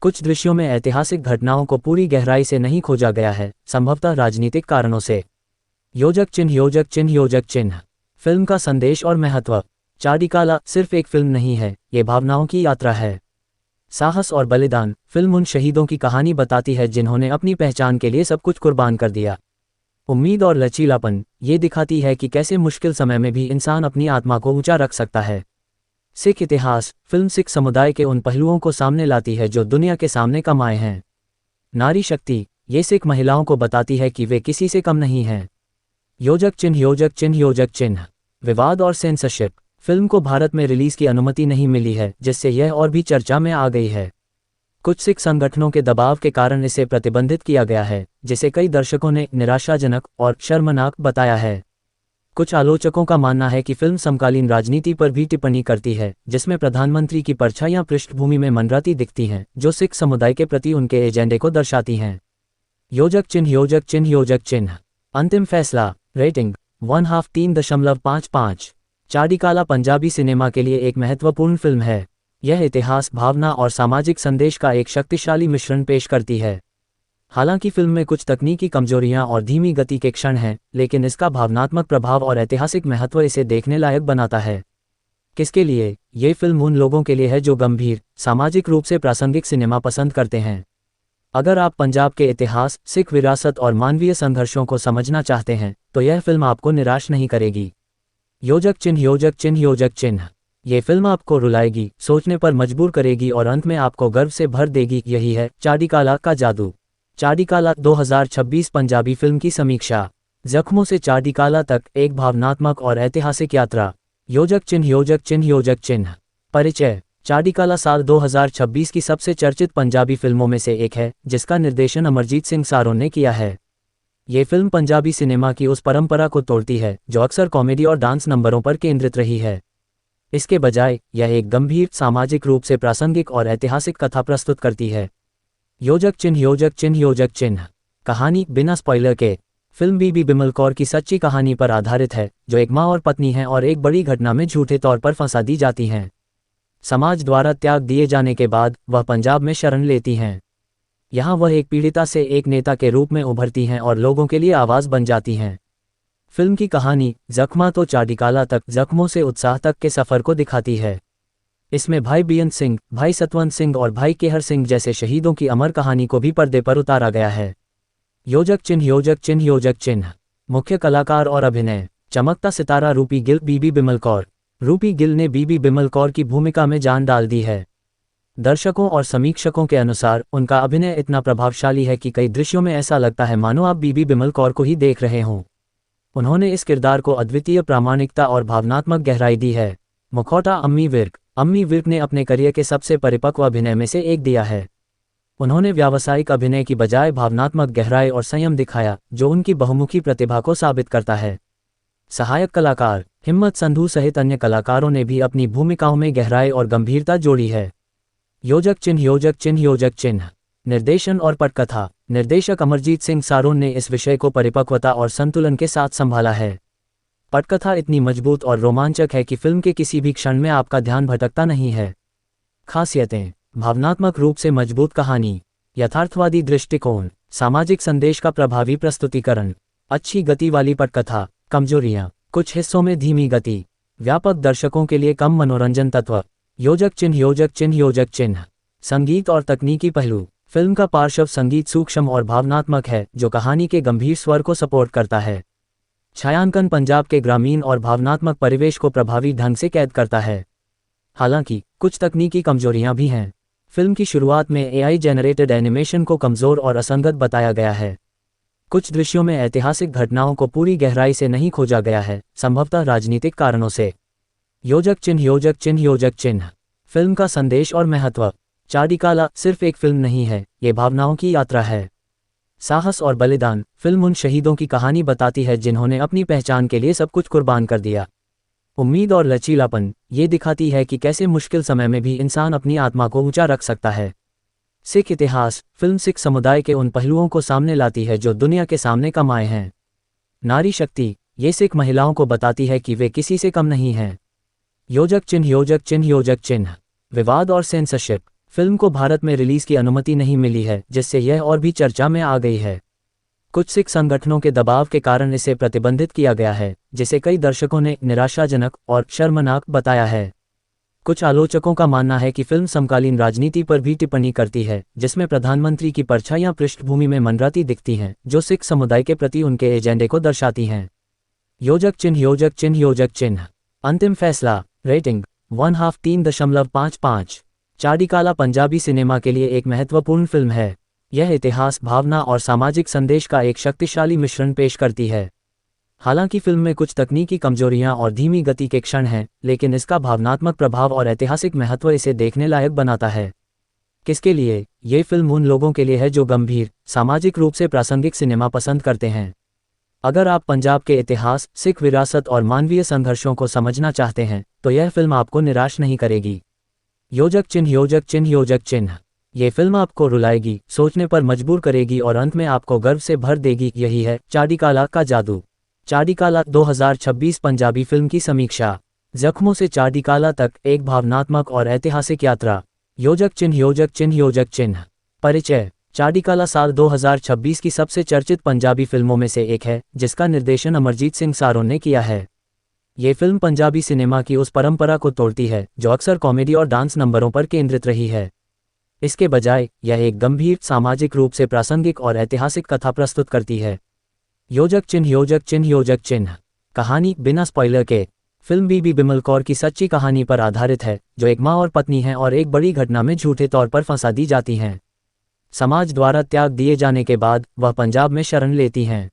कुछ दृश्यों में ऐतिहासिक घटनाओं को पूरी गहराई से नहीं खोजा गया है, संभवतः राजनीतिक कारणों से। योजक चिन्ह योजक चिन्ह योजक चिन्ह फिल्म का संदेश और महत्व। चाडिकाला सिर्फ एक फिल्म नहीं है, ये भावनाओं की यात्रा है। साहस और बलिदान फिल्म उन शहीदों की कहानी बताती है जिन्होंने अपनी पहचान के लिए सब कुछ कुर्बान कर दिया। उम्मीद और लचीलापन ये दिखाती है कि कैसे मुश्किल समय में भी इंसान अपनी आत्मा को ऊंचा रख सकता है। सिख इतिहास फिल्म सिख समुदाय के उन पहलुओं को सामने लाती है जो दुनिया के सामने कम आए हैं। नारी शक्ति ये सिख महिलाओं को बताती है कि वे किसी से कम नहीं हैं। योजक चिन्ह योजक चिन्ह योजक चिन्ह विवाद और सेंसरशिप फिल्म को भारत में रिलीज की अनुमति नहीं मिली है, जिससे यह और भी चर्चा में आ गई है। कुछ सिख संगठनों के दबाव के कारण इसे प्रतिबंधित किया गया है, जिसे कई दर्शकों ने निराशाजनक और शर्मनाक बताया है। कुछ आलोचकों का मानना है कि फिल्म समकालीन राजनीति पर भी टिप्पणी करती है, जिसमें प्रधानमंत्री की परछाइयां पृष्ठभूमि में मंडराती दिखती हैं, जो सिख समुदाय के प्रति उनके एजेंडे को दर्शाती हैं। योजक चिन्ह योजक चिन्ह योजक चिन्ह। अंतिम फैसला। रेटिंग 1/2 3.55। चाड़ीकाला पंजाबी सिनेमा के लिए एक महत्वपूर्ण फिल्म है। यह इतिहास, भावना और सामाजिक संदेश का एक शक्तिशाली मिश्रण पेश करती है। हालांकि फिल्म में कुछ तकनीकी कमजोरियां और धीमी गति के क्षण हैं, लेकिन इसका भावनात्मक प्रभाव और ऐतिहासिक महत्व इसे देखने लायक बनाता है। किसके लिए? ये फिल्म उन लोगों के लिए है जो गंभीर, सामाजिक रूप से प्रासंगिक सिनेमा पसंद करते हैं। अगर आप पंजाब के इतिहास, सिख विरासत और मानवीय संघर्षों को समझना चाहते हैं, तो यह फिल्म आपको निराश नहीं करेगी। योजक चिन्ह योजक चिन्ह योजक चिन्ह। ये फिल्म आपको रुलाएगी, सोचने पर मजबूर करेगी और अंत में आपको गर्व से भर देगी। यही है चाड़ीकाला का जादू। चाड़ीकाला 2026 पंजाबी फिल्म की समीक्षा। जख्मों से चाड़ीकाला तक, एक भावनात्मक और ऐतिहासिक यात्रा। योजक चिन्ह योजक चिन्ह योजक चिन्ह। परिचय। चाड़ीकाला साल 2026 की सबसे चर्चित पंजाबी फिल्मों में से एक है, जिसका निर्देशन अमरजीत सिंह सारोन ने किया है। ये फिल्म पंजाबी सिनेमा की उस परंपरा को तोड़ती है जो अक्सर कॉमेडी और डांस नंबरों पर केंद्रित रही है। इसके बजाय यह एक गंभीर, सामाजिक रूप से प्रासंगिक और ऐतिहासिक कथा प्रस्तुत करती है। योजक चिन्ह योजक चिन्ह योजक चिन्ह। कहानी। बिना स्पॉइलर के, फिल्म बीबी बिमल कौर की सच्ची कहानी पर आधारित है, जो एक माँ और पत्नी हैं और एक बड़ी घटना में झूठे तौर पर फंसा दी जाती हैं। समाज द्वारा त्याग दिए जाने के बाद वह पंजाब में शरण लेती हैं। यहाँ वह एक पीड़िता से एक नेता के रूप में उभरती हैं और लोगों के लिए आवाज़ बन जाती हैं। फिल्म की कहानी जख्मा तो चाड़ीकाला तक, जख्मों से उत्साह तक के सफ़र को दिखाती है। इसमें भाई बेअंत सिंह, भाई सतवंत सिंह और भाई केहर सिंह जैसे शहीदों की अमर कहानी को भी पर्दे पर उतारा गया है। योजक चिन्ह योजक चिन्ह योजक चिन्ह। मुख्य कलाकार और अभिनय। चमकता सितारा रूपी गिल। बीबी बिमल कौर। रूपी गिल ने बीबी बिमल कौर की भूमिका में जान डाल दी है। दर्शकों और समीक्षकों के अनुसार उनका अभिनय इतना प्रभावशाली है कि कई दृश्यों में ऐसा लगता है मानो आप बीबी बिमल कौर को ही देख रहे हों। उन्होंने इस किरदार को अद्वितीय प्रामाणिकता और भावनात्मक गहराई दी है। मुखौटा। अम्मी विर्क। अम्मी विर्क ने अपने करियर के सबसे परिपक्व अभिनय में से एक दिया है। उन्होंने व्यावसायिक अभिनय की बजाय भावनात्मक गहराई और संयम दिखाया, जो उनकी बहुमुखी प्रतिभा को साबित करता है। सहायक कलाकार। हिम्मत संधू सहित अन्य कलाकारों ने भी अपनी भूमिकाओं में गहराई और गंभीरता जोड़ी है। योजक चिन्ह योजक चिन्ह योजक चिन्ह। निर्देशन और पटकथा। निर्देशक अमरजीत सिंह सारोन ने इस विषय को परिपक्वता और संतुलन के साथ संभाला है। पटकथा इतनी मजबूत और रोमांचक है कि फिल्म के किसी भी क्षण में आपका ध्यान भटकता नहीं है। खासियतें। भावनात्मक रूप से मजबूत कहानी, यथार्थवादी दृष्टिकोण, सामाजिक संदेश का प्रभावी प्रस्तुतिकरण, अच्छी गति वाली पटकथा। कमजोरियां। कुछ हिस्सों में धीमी गति, व्यापक दर्शकों के लिए कम मनोरंजन तत्व। योजक चिन्ह योजक चिन्ह योजक चिन्ह। संगीत और तकनीकी पहलू। फिल्म का पार्श्व संगीत सूक्ष्म और भावनात्मक है, जो कहानी के गंभीर स्वर को सपोर्ट करता है। छायांकन पंजाब के ग्रामीण और भावनात्मक परिवेश को प्रभावी ढंग से कैद करता है। हालांकि कुछ तकनीकी कमजोरियां भी हैं। फिल्म की शुरुआत में एआई जेनरेटेड एनिमेशन को कमजोर और असंगत बताया गया है। कुछ दृश्यों में ऐतिहासिक घटनाओं को पूरी गहराई से नहीं खोजा गया है, संभवतः राजनीतिक कारणों से। योजक चिन्ह योजक चिन्ह योजक चिन्ह। फिल्म का संदेश और महत्व। चाड़ीकाला सिर्फ एक फिल्म नहीं है, ये भावनाओं की यात्रा है। साहस और बलिदान। फिल्म उन शहीदों की कहानी बताती है जिन्होंने अपनी पहचान के लिए सब कुछ कुर्बान कर दिया। उम्मीद और लचीलापन। ये दिखाती है कि कैसे मुश्किल समय में भी इंसान अपनी आत्मा को ऊंचा रख सकता है। सिख इतिहास। फिल्म सिख समुदाय के उन पहलुओं को सामने लाती है जो दुनिया के सामने कम आए हैं। नारी शक्ति। ये सिख महिलाओं को बताती है कि वे किसी से कम नहीं हैं। योजक चिन्ह योजक चिन्ह योजक चिन्ह। विवाद और सेंसरशिप। फिल्म को भारत में रिलीज की अनुमति नहीं मिली है, जिससे यह और भी चर्चा में आ गई है। कुछ सिख संगठनों के दबाव के कारण इसे प्रतिबंधित किया गया है, जिसे कई दर्शकों ने निराशाजनक और शर्मनाक बताया है। कुछ आलोचकों का मानना है कि फिल्म समकालीन राजनीति पर भी टिप्पणी करती है, जिसमें प्रधानमंत्री की परछाइयां पृष्ठभूमि में मंडराती दिखती हैं, जो सिख समुदाय के प्रति उनके एजेंडे को दर्शाती हैं। योजक चिन्ह योजक चिन्ह योजक चिन्ह। अंतिम फैसला। रेटिंग 1/2 3.55। चाड़ीकाला पंजाबी सिनेमा के लिए एक महत्वपूर्ण फिल्म है। यह इतिहास, भावना और सामाजिक संदेश का एक शक्तिशाली मिश्रण पेश करती है। हालांकि फिल्म में कुछ तकनीकी कमजोरियां और धीमी गति के क्षण हैं, लेकिन इसका भावनात्मक प्रभाव और ऐतिहासिक महत्व इसे देखने लायक बनाता है। किसके लिए? ये फिल्म उन लोगों के लिए है जो गंभीर, सामाजिक रूप से प्रासंगिक सिनेमा पसंद करते हैं। अगर आप पंजाब के इतिहास, सिख विरासत और मानवीय संघर्षों को समझना चाहते हैं तो यह फिल्म आपको निराश नहीं करेगी। योजक चिन्ह योजक चिन्ह योजक चिन्ह। ये फिल्म आपको रुलाएगी, सोचने पर मजबूर करेगी और अंत में आपको गर्व से भर देगी। यही है चाड़ीकाला का जादू। चाड़ीकाला 2026 पंजाबी फिल्म की समीक्षा। जख्मों से चाड़ीकाला तक, एक भावनात्मक और ऐतिहासिक यात्रा। योजक चिन्ह योजक चिन्ह योजक चिन्ह। परिचय। चाड़ीकाला साल 2026 की सबसे चर्चित पंजाबी फिल्मों में से एक है, जिसका निर्देशन अमरजीत सिंह सारोन ने किया है। ये फिल्म पंजाबी सिनेमा की उस परंपरा को तोड़ती है जो अक्सर कॉमेडी और डांस नंबरों पर केंद्रित रही है। इसके बजाय यह एक गंभीर, सामाजिक रूप से प्रासंगिक और ऐतिहासिक कथा प्रस्तुत करती है। योजक चिन्ह योजक चिन्ह योजक चिन्ह। कहानी बिना स्पॉइलर के। फिल्म बीबी बिमल कौर की सच्ची कहानी पर आधारित है, जो एक माँ और पत्नी हैं और एक बड़ी घटना में झूठे तौर पर फंसा दी जाती हैं। समाज द्वारा त्याग दिए जाने के बाद वह पंजाब में शरण लेती हैं।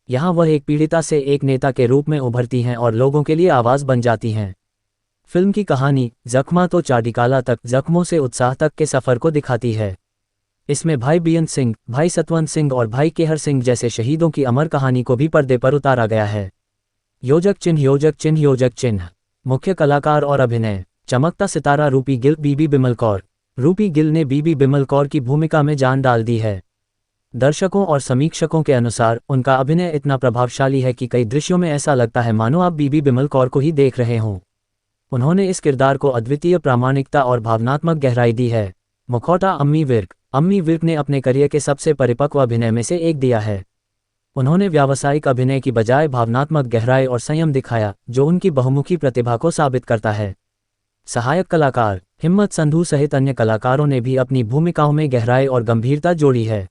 यहाँ वह एक पीड़िता से एक नेता के रूप में उभरती हैं और लोगों के लिए आवाज़ बन जाती हैं। फिल्म की कहानी जख्मा तो चाड़ीकाला तक, जख्मों से उत्साह तक के सफ़र को दिखाती है। इसमें भाई बेअंत सिंह, भाई सतवंत सिंह और भाई केहर सिंह जैसे शहीदों की अमर कहानी को भी पर्दे पर उतारा गया है। योजक चिन्ह योजक चिन्ह योजक चिन्ह। मुख्य कलाकार और अभिनय। चमकता सितारा रूपी गिल। बीबी बिमल कौर। रूपी गिल ने बीबी बिमल कौर की भूमिका में जान डाल दी है। दर्शकों और समीक्षकों के अनुसार उनका अभिनय इतना प्रभावशाली है कि कई दृश्यों में ऐसा लगता है मानो आप बीबी बिमल कौर को ही देख रहे हों। उन्होंने इस किरदार को अद्वितीय प्रामाणिकता और भावनात्मक गहराई दी है। मुखौटा अम्मी विर्क। अम्मी विर्क ने अपने करियर के सबसे परिपक्व अभिनय में से एक दिया है। उन्होंने व्यावसायिक अभिनय की बजाय भावनात्मक गहराई और संयम दिखाया, जो उनकी बहुमुखी प्रतिभा को साबित करता है। सहायक कलाकार। हिम्मत संधू सहित अन्य कलाकारों ने भी अपनी भूमिकाओं में गहराई और गंभीरता जोड़ी है।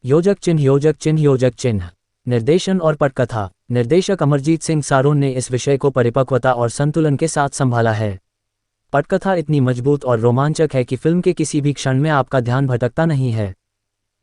योजक चिन्ह योजक चिन्ह योजक चिन्ह। निर्देशन और पटकथा। निर्देशक अमरजीत सिंह सारोन ने इस विषय को परिपक्वता और संतुलन के साथ संभाला है। पटकथा इतनी मजबूत और रोमांचक है कि फिल्म के किसी भी क्षण में आपका ध्यान भटकता नहीं है।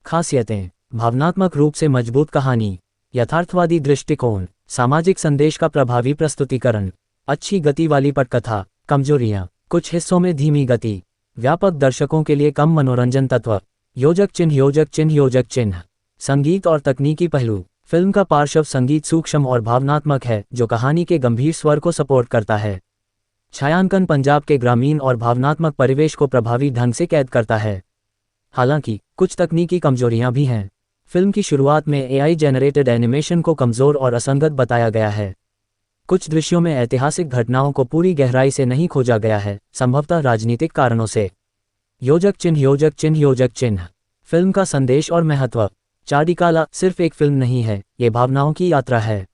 खासियतें। भावनात्मक रूप से मजबूत कहानी, यथार्थवादी दृष्टिकोण, सामाजिक संदेश का प्रभावी प्रस्तुतिकरण, अच्छी गति वाली पटकथा। कमजोरियां। कुछ हिस्सों में धीमी गति, व्यापक दर्शकों के लिए कम मनोरंजन तत्व। योजक चिन्ह योजक चिन्ह योजक चिन्ह। संगीत और तकनीकी पहलू। फिल्म का पार्श्व संगीत सूक्ष्म और भावनात्मक है, जो कहानी के गंभीर स्वर को सपोर्ट करता है। छायांकन पंजाब के ग्रामीण और भावनात्मक परिवेश को प्रभावी ढंग से कैद करता है। हालांकि कुछ तकनीकी कमजोरियां भी हैं। फिल्म की शुरुआत में एआई जेनरेटेड एनिमेशन को कमजोर और असंगत बताया गया है। कुछ दृश्यों में ऐतिहासिक घटनाओं को पूरी गहराई से नहीं खोजा गया है, संभवतः राजनीतिक कारणों से। योजक चिन्ह योजक चिन्ह योजक चिन्ह। फिल्म का संदेश और महत्व। चाड़ीकाला सिर्फ एक फिल्म नहीं है, ये भावनाओं की यात्रा है।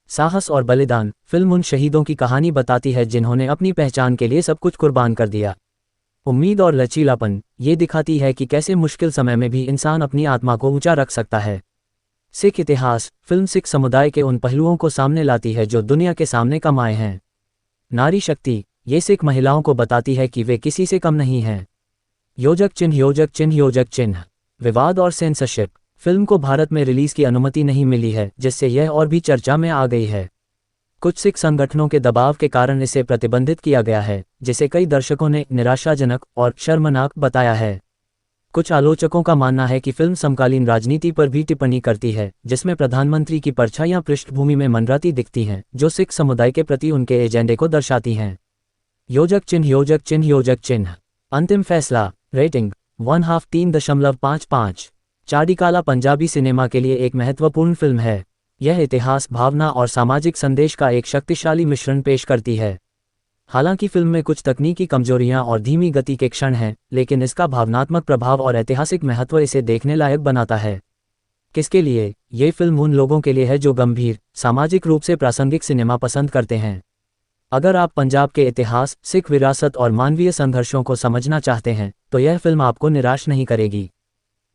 साहस और बलिदान। फिल्म उन शहीदों की कहानी बताती है जिन्होंने अपनी पहचान के लिए सब कुछ कुर्बान कर दिया। उम्मीद और लचीलापन। ये दिखाती है कि कैसे मुश्किल समय में भी इंसान अपनी आत्मा को ऊंचा रख सकता है। सिख इतिहास। फिल्म सिख समुदाय के उन पहलुओं को सामने लाती है जो दुनिया के सामने कम आए हैं। नारी शक्ति। ये सिख महिलाओं को बताती है कि वे किसी से कम नहीं हैं। योजक चिन्ह योजक चिन्ह योजक चिन्ह। विवाद और सेंसरशिप। फिल्म को भारत में रिलीज की अनुमति नहीं मिली है, जिससे यह और भी चर्चा में आ गई है। कुछ सिख संगठनों के दबाव के कारण इसे प्रतिबंधित किया गया है, जिसे कई दर्शकों ने निराशाजनक और शर्मनाक बताया है। कुछ आलोचकों का मानना है कि फिल्म समकालीन राजनीति पर भी टिप्पणी करती है, जिसमें प्रधानमंत्री की परछाइयां पृष्ठभूमि में मंडराती दिखती हैं, जो सिख समुदाय के प्रति उनके एजेंडे को दर्शाती हैं। योजक चिन्ह योजक चिन्ह योजक चिन्ह। अंतिम फैसला। रेटिंग 1/2 3.55। चाड़ीकाला पंजाबी सिनेमा के लिए एक महत्वपूर्ण फिल्म है। यह इतिहास, भावना और सामाजिक संदेश का एक शक्तिशाली मिश्रण पेश करती है। हालांकि फिल्म में कुछ तकनीकी कमजोरियां और धीमी गति के क्षण हैं, लेकिन इसका भावनात्मक प्रभाव और ऐतिहासिक महत्व इसे देखने लायक बनाता है। किसके लिए? ये फिल्म उन लोगों के लिए है जो गंभीर, सामाजिक रूप से प्रासंगिक सिनेमा पसंद करते हैं। अगर आप पंजाब के इतिहास, सिख विरासत और मानवीय संघर्षों को समझना चाहते हैं तो यह फिल्म आपको निराश नहीं करेगी।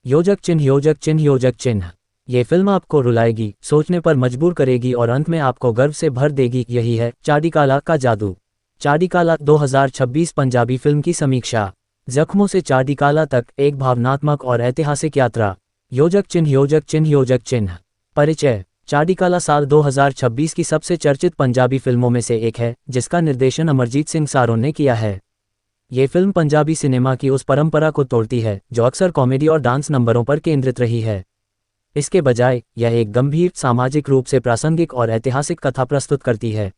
योजक चिन्ह योजक चिन्ह योजक चिन्ह। ये फिल्म आपको रुलाएगी, सोचने पर मजबूर करेगी और अंत में आपको गर्व से भर देगी। यही है चाड़ीकाला का जादू। चाड़ीकाला 2026 पंजाबी फिल्म की समीक्षा। जख्मों से चाड़ीकाला तक, एक भावनात्मक और ऐतिहासिक यात्रा। योजक चिन्ह योजक चिन्ह योजक चिन्ह। परिचय। चाड़ीकाला साल 2026 की सबसे चर्चित पंजाबी फिल्मों में से एक है, जिसका निर्देशन अमरजीत सिंह सारोन ने किया है। ये फिल्म पंजाबी सिनेमा की उस परंपरा को तोड़ती है जो अक्सर कॉमेडी और डांस नंबरों पर केंद्रित रही है। इसके बजाय यह एक गंभीर, सामाजिक रूप से प्रासंगिक और ऐतिहासिक कथा प्रस्तुत करती है।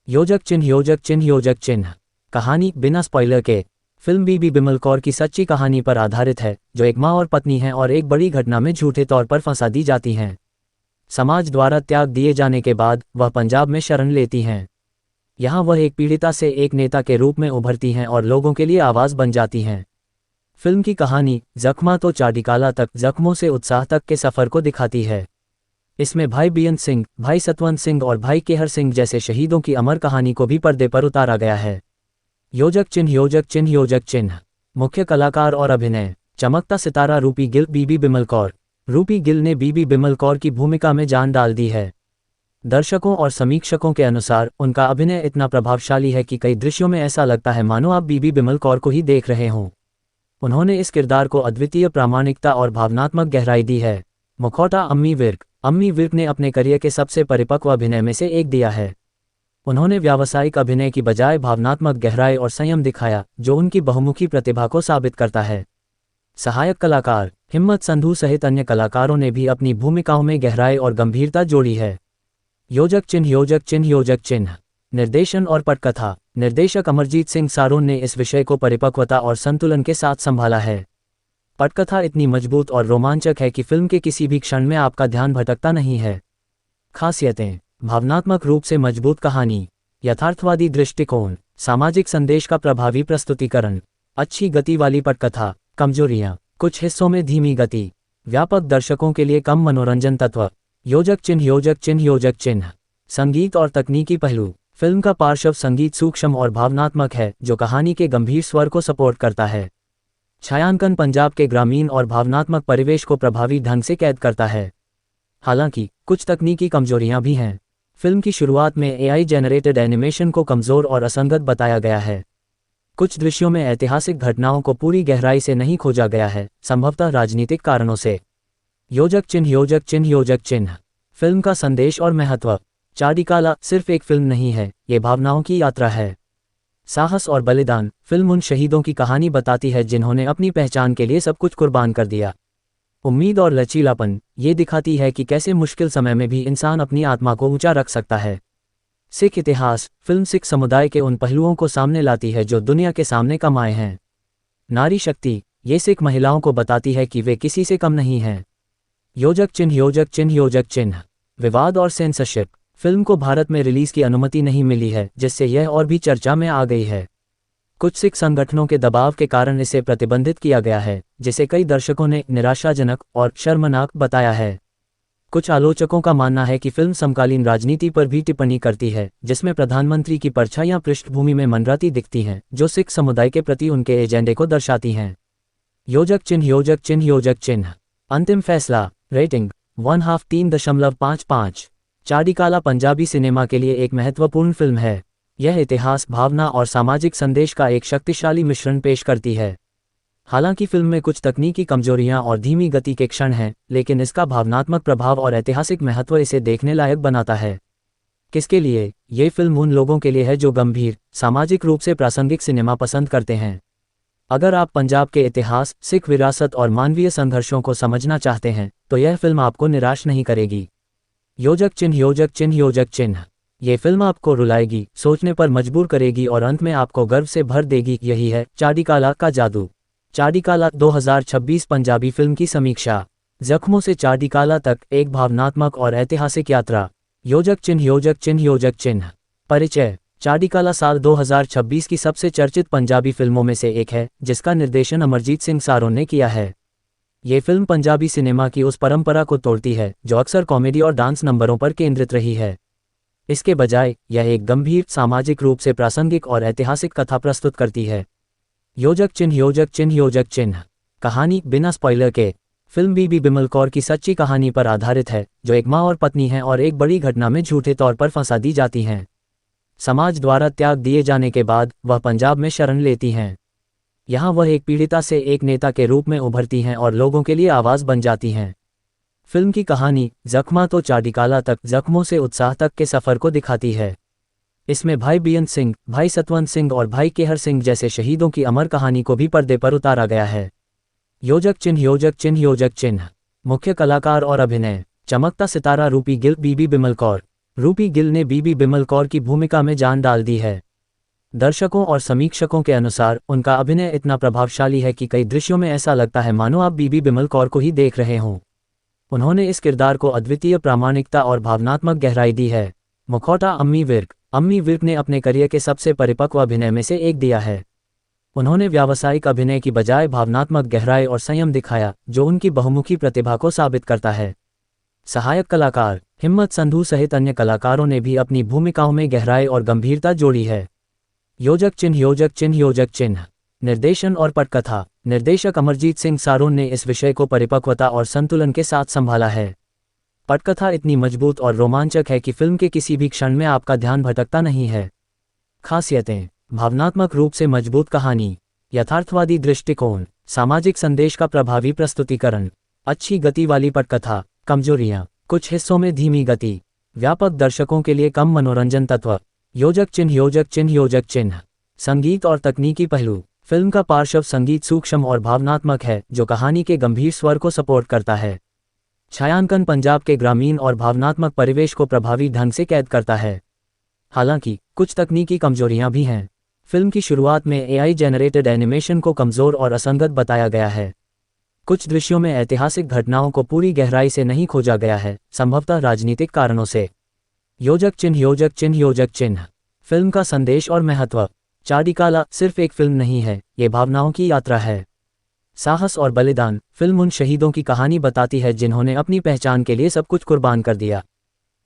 योजक चिन्ह, योजक चिन्ह, योजक चिन्ह। कहानी बिना स्पॉइलर के। फिल्म बीबी बिमल कौर की सच्ची कहानी पर आधारित है, जो एक माँ और पत्नी हैं और एक बड़ी घटना में झूठे तौर पर फंसा दी जाती हैं। समाज द्वारा त्याग दिए जाने के बाद वह पंजाब में शरण लेती हैं। यहाँ वह एक पीड़िता से एक नेता के रूप में उभरती हैं और लोगों के लिए आवाज़ बन जाती हैं। फिल्म की कहानी जख्मा तो चाडिकाला तक, जख्मों से उत्साह तक के सफ़र को दिखाती है। इसमें भाई बेअंत सिंह, भाई सतवंत सिंह और भाई केहर सिंह जैसे शहीदों की अमर कहानी को भी पर्दे पर उतारा गया है। योजक चिन्ह, योजक चिन्ह, योजक चिन्ह। मुख्य कलाकार और अभिनय। चमकता सितारा रूपी गिल, बीबी बिमल कौर। रूपी गिल ने बीबी बिमल कौर की भूमिका में जान डाल दी है। दर्शकों और समीक्षकों के अनुसार उनका अभिनय इतना प्रभावशाली है कि कई दृश्यों में ऐसा लगता है मानो आप बीबी बिमल कौर को ही देख रहे हों। उन्होंने इस किरदार को अद्वितीय प्रामाणिकता और भावनात्मक गहराई दी है। मुखौटा अम्मी विर्क। अम्मी विर्क ने अपने करियर के सबसे परिपक्व अभिनय में से एक दिया है। उन्होंने व्यावसायिक अभिनय की बजाय भावनात्मक गहराई और संयम दिखाया, जो उनकी बहुमुखी प्रतिभा को साबित करता है। सहायक कलाकार। हिम्मत संधू सहित अन्य कलाकारों ने भी अपनी भूमिकाओं में गहराई और गंभीरता जोड़ी है। योजक चिन्ह, योजक चिन्ह, योजक चिन्ह। निर्देशन और पटकथा। निर्देशक अमरजीत सिंह सारोन ने इस विषय को परिपक्वता और संतुलन के साथ संभाला है। पटकथा इतनी मजबूत और रोमांचक है कि फिल्म के किसी भी क्षण में आपका ध्यान भटकता नहीं है। खासियतें। भावनात्मक रूप से मजबूत कहानी, यथार्थवादी दृष्टिकोण, सामाजिक संदेश का प्रभावी प्रस्तुतिकरण, अच्छी गति वाली पटकथा। कमजोरियां। कुछ हिस्सों में धीमी गति, व्यापक दर्शकों के लिए कम मनोरंजन तत्व। योजक चिन्ह, योजक चिन्ह, योजक चिन्ह। संगीत और तकनीकी पहलू। फिल्म का पार्श्व संगीत सूक्ष्म और भावनात्मक है, जो कहानी के गंभीर स्वर को सपोर्ट करता है। छायांकन पंजाब के ग्रामीण और भावनात्मक परिवेश को प्रभावी ढंग से कैद करता है। हालांकि कुछ तकनीकी कमजोरियां भी हैं। फिल्म की शुरुआत में एआई जेनरेटेड एनिमेशन को कमजोर और असंगत बताया गया है। कुछ दृश्यों में ऐतिहासिक घटनाओं को पूरी गहराई से नहीं खोजा गया है, संभवतः राजनीतिक कारणों से। योजक चिन्ह, योजक चिन्ह, योजक चिन्ह। फिल्म का संदेश और महत्व। चाडिकाला सिर्फ एक फिल्म नहीं है, ये भावनाओं की यात्रा है। साहस और बलिदान। फिल्म उन शहीदों की कहानी बताती है जिन्होंने अपनी पहचान के लिए सब कुछ कुर्बान कर दिया। उम्मीद और लचीलापन। ये दिखाती है कि कैसे मुश्किल समय में भी इंसान अपनी आत्मा को ऊंचा रख सकता है। सिख इतिहास। फिल्म सिख समुदाय के उन पहलुओं को सामने लाती है जो दुनिया के सामने कम आए हैं। नारी शक्ति। ये सिख महिलाओं को बताती है कि वे किसी से कम नहीं हैं। योजक चिन्ह, योजक चिन्ह, योजक चिन्ह। विवाद और सेंसरशिप। फिल्म को भारत में रिलीज की अनुमति नहीं मिली है, जिससे यह और भी चर्चा में आ गई है। कुछ सिख संगठनों के दबाव के कारण इसे प्रतिबंधित किया गया है, जिसे कई दर्शकों ने निराशाजनक और शर्मनाक बताया है। कुछ आलोचकों का मानना है कि फिल्म समकालीन राजनीति पर भी टिप्पणी करती है, जिसमें प्रधानमंत्री की परछाइयां पृष्ठभूमि में मंडराती दिखती हैं, जो सिख समुदाय के प्रति उनके एजेंडे को दर्शाती हैं। योजक चिन्ह, योजक चिन्ह, योजक चिन्ह। अंतिम फैसला। रेटिंग 1/2 3.55। चाडिकाला पंजाबी सिनेमा के लिए एक महत्वपूर्ण फिल्म है। यह इतिहास, भावना और सामाजिक संदेश का एक शक्तिशाली मिश्रण पेश करती है। हालांकि फिल्म में कुछ तकनीकी कमजोरियां और धीमी गति के क्षण हैं, लेकिन इसका भावनात्मक प्रभाव और ऐतिहासिक महत्व इसे देखने लायक बनाता है। किसके लिए? ये फिल्म उन लोगों के लिए है जो गंभीर, सामाजिक रूप से प्रासंगिक सिनेमा पसंद करते हैं। अगर आप पंजाब के इतिहास, सिख विरासत और मानवीय संघर्षों को समझना चाहते हैं, तो यह फिल्म आपको निराश नहीं करेगी। योजक चिन्ह, योजक चिन्ह, योजक चिन्ह। ये फिल्म आपको रुलाएगी, सोचने पर मजबूर करेगी और अंत में आपको गर्व से भर देगी। यही है चाडिकाला का जादू। चाडिकाला 2026 पंजाबी फिल्म की समीक्षा। जख्मों से चाडिकाला तक, एक भावनात्मक और ऐतिहासिक यात्रा। योजक चिन्ह, योजक चिन्ह, योजक चिन्ह। परिचय। चाडिकाला साल 2026 की सबसे चर्चित पंजाबी फिल्मों में से एक है, जिसका निर्देशन अमरजीत सिंह सारोन ने किया है। ये फिल्म पंजाबी सिनेमा की उस परंपरा को तोड़ती है जो अक्सर कॉमेडी और डांस नंबरों पर केंद्रित रही है। इसके बजाय यह एक गंभीर, सामाजिक रूप से प्रासंगिक और ऐतिहासिक कथा प्रस्तुत करती है। योजक चिन्ह, योजक चिन्ह, योजक चिन्ह। कहानी बिना स्पॉइलर के। फिल्म बीबी बिमल कौर की सच्ची कहानी पर आधारित है, जो एक माँ और पत्नी हैं और एक बड़ी घटना में झूठे तौर पर फंसा दी जाती हैं। समाज द्वारा त्याग दिए जाने के बाद वह पंजाब में शरण लेती हैं। यहाँ वह एक पीड़िता से एक नेता के रूप में उभरती हैं और लोगों के लिए आवाज़ बन जाती हैं। फिल्म की कहानी जख्मा तो चाडिकाला तक, जख्मों से उत्साह तक के सफ़र को दिखाती है। इसमें भाई बेअंत सिंह, भाई सतवंत सिंह और भाई केहर सिंह जैसे शहीदों की अमर कहानी को भी पर्दे पर उतारा गया है। योजक चिन्ह योजक चिन्ह योजक चिन्ह। मुख्य कलाकार और अभिनय। चमकता सितारा रूपी गिल बीबी बिमल कौर। रूपी गिल ने बीबी बिमल कौर की भूमिका में जान डाल दी है। दर्शकों और समीक्षकों के अनुसार उनका अभिनय इतना प्रभावशाली है कि कई दृश्यों में ऐसा लगता है मानो आप बीबी बिमल कौर को ही देख रहे हों। उन्होंने इस किरदार को अद्वितीय प्रामाणिकता और भावनात्मक गहराई दी है। मुखौटा अम्मी विर्क। अम्मी विर्क ने अपने करियर के सबसे परिपक्व अभिनय में से एक दिया है। उन्होंने व्यावसायिक अभिनय की बजाय भावनात्मक गहराई और संयम दिखाया, जो उनकी बहुमुखी प्रतिभा को साबित करता है। सहायक कलाकार। हिम्मत संधू सहित अन्य कलाकारों ने भी अपनी भूमिकाओं में गहराई और गंभीरता जोड़ी है। योजक चिन्ह योजक चिन्ह योजक चिन्ह। निर्देशन और पटकथा। निर्देशक अमरजीत सिंह सारोन ने इस विषय को परिपक्वता और संतुलन के साथ संभाला है। पटकथा इतनी मजबूत और रोमांचक है कि फिल्म के किसी भी क्षण में आपका ध्यान भटकता नहीं है। खासियतें। भावनात्मक रूप से मजबूत कहानी, यथार्थवादी दृष्टिकोण, सामाजिक संदेश का प्रभावी प्रस्तुतिकरण, अच्छी गति वाली पटकथा। कमजोरियां। कुछ हिस्सों में धीमी गति, व्यापक दर्शकों के लिए कम मनोरंजन तत्व। योजक चिन्ह योजक चिन्ह योजक चिन्ह। संगीत और तकनीकी पहलू। फिल्म का पार्श्व संगीत सूक्ष्म और भावनात्मक है, जो कहानी के गंभीर स्वर को सपोर्ट करता है। छायांकन पंजाब के ग्रामीण और भावनात्मक परिवेश को प्रभावी ढंग से कैद करता है। हालांकि कुछ तकनीकी कमजोरियां भी हैं। फिल्म की शुरुआत में एआई जेनरेटेड एनिमेशन को कमजोर और असंगत बताया गया है। कुछ दृश्यों में ऐतिहासिक घटनाओं को पूरी गहराई से नहीं खोजा गया है, संभवतः राजनीतिक कारणों से। योजक चिन्ह योजक चिन्ह योजक चिन्ह। फिल्म का संदेश और महत्व। चाडिकाला सिर्फ एक फिल्म नहीं है, ये भावनाओं की यात्रा है। साहस और बलिदान। फिल्म उन शहीदों की कहानी बताती है जिन्होंने अपनी पहचान के लिए सब कुछ कुर्बान कर दिया।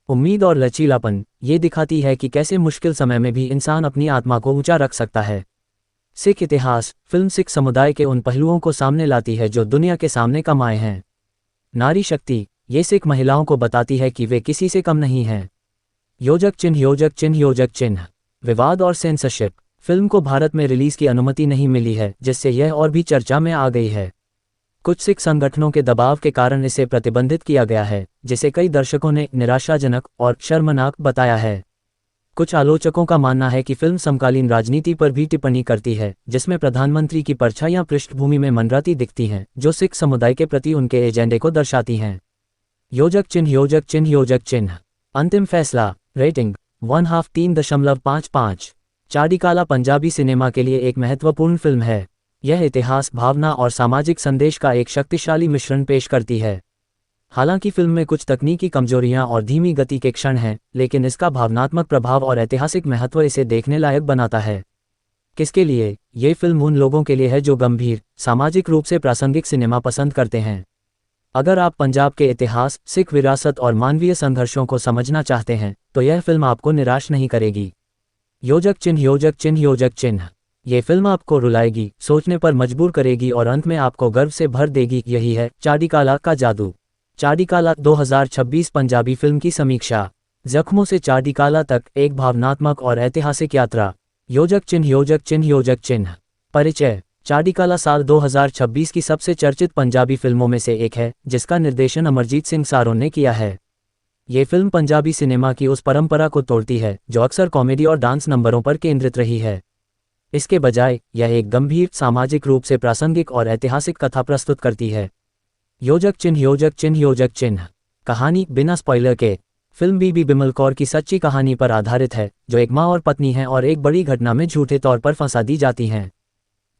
उम्मीद और लचीलापन। ये दिखाती है कि कैसे मुश्किल समय में भी इंसान अपनी आत्मा को ऊंचा रख सकता है। सिख इतिहास। फिल्म सिख समुदाय के उन पहलुओं को सामने लाती है जो दुनिया के सामने कम आए हैं। नारी शक्ति। ये सिख महिलाओं को बताती है कि वे किसी से कम नहीं हैं। योजक चिन्ह योजक चिन्ह योजक चिन्ह। विवाद और सेंसरशिप। फिल्म को भारत में रिलीज की अनुमति नहीं मिली है, जिससे यह और भी चर्चा में आ गई है। कुछ सिख संगठनों के दबाव के कारण इसे प्रतिबंधित किया गया है, जिसे कई दर्शकों ने निराशाजनक और शर्मनाक बताया है। कुछ आलोचकों का मानना है कि फिल्म समकालीन राजनीति पर भी टिप्पणी करती है, जिसमें प्रधानमंत्री की परछाइयां पृष्ठभूमि में मंडराती दिखती हैं, जो सिख समुदाय के प्रति उनके एजेंडे को दर्शाती हैं। योजक चिन्ह योजक चिन्ह योजक चिन्ह। अंतिम फैसला। रेटिंग 1/2 3.55। चाडिकाला पंजाबी सिनेमा के लिए एक महत्वपूर्ण फिल्म है। यह इतिहास, भावना और सामाजिक संदेश का एक शक्तिशाली मिश्रण पेश करती है। हालांकि फिल्म में कुछ तकनीकी कमजोरियां और धीमी गति के क्षण हैं, लेकिन इसका भावनात्मक प्रभाव और ऐतिहासिक महत्व इसे देखने लायक बनाता है। किसके लिए? ये फिल्म उन लोगों के लिए है जो गंभीर, सामाजिक रूप से प्रासंगिक सिनेमा पसंद करते हैं। अगर आप पंजाब के इतिहास, सिख विरासत और मानवीय संघर्षों को समझना चाहते हैं, तो यह फिल्म आपको निराश नहीं करेगी। योजक चिन्ह योजक चिन्ह योजक चिन्ह। ये फिल्म आपको रुलाएगी, सोचने पर मजबूर करेगी और अंत में आपको गर्व से भर देगी। यही है चाडिकाला का जादू। चाडिकाला 2026 पंजाबी फिल्म की समीक्षा। जख्मों से चाडिकाला तक, एक भावनात्मक और ऐतिहासिक यात्रा। योजक चिन्ह योजक चिन्ह योजक चिन्ह। परिचय। चाडिकाला साल 2026 की सबसे चर्चित पंजाबी फिल्मों में से एक है, जिसका निर्देशन अमरजीत सिंह सारोन ने किया है। ये फिल्म पंजाबी सिनेमा की उस परंपरा को तोड़ती है जो अक्सर कॉमेडी और डांस नंबरों पर केंद्रित रही है। इसके बजाय यह एक गंभीर, सामाजिक रूप से प्रासंगिक और ऐतिहासिक कथा प्रस्तुत करती है। योजक चिन्ह योजक चिन्ह योजक चिन्ह। कहानी। बिना स्पॉइलर के, फिल्म बीबी बिमल कौर की सच्ची कहानी पर आधारित है, जो एक माँ और पत्नी हैं और एक बड़ी घटना में झूठे तौर पर फंसा दी जाती हैं।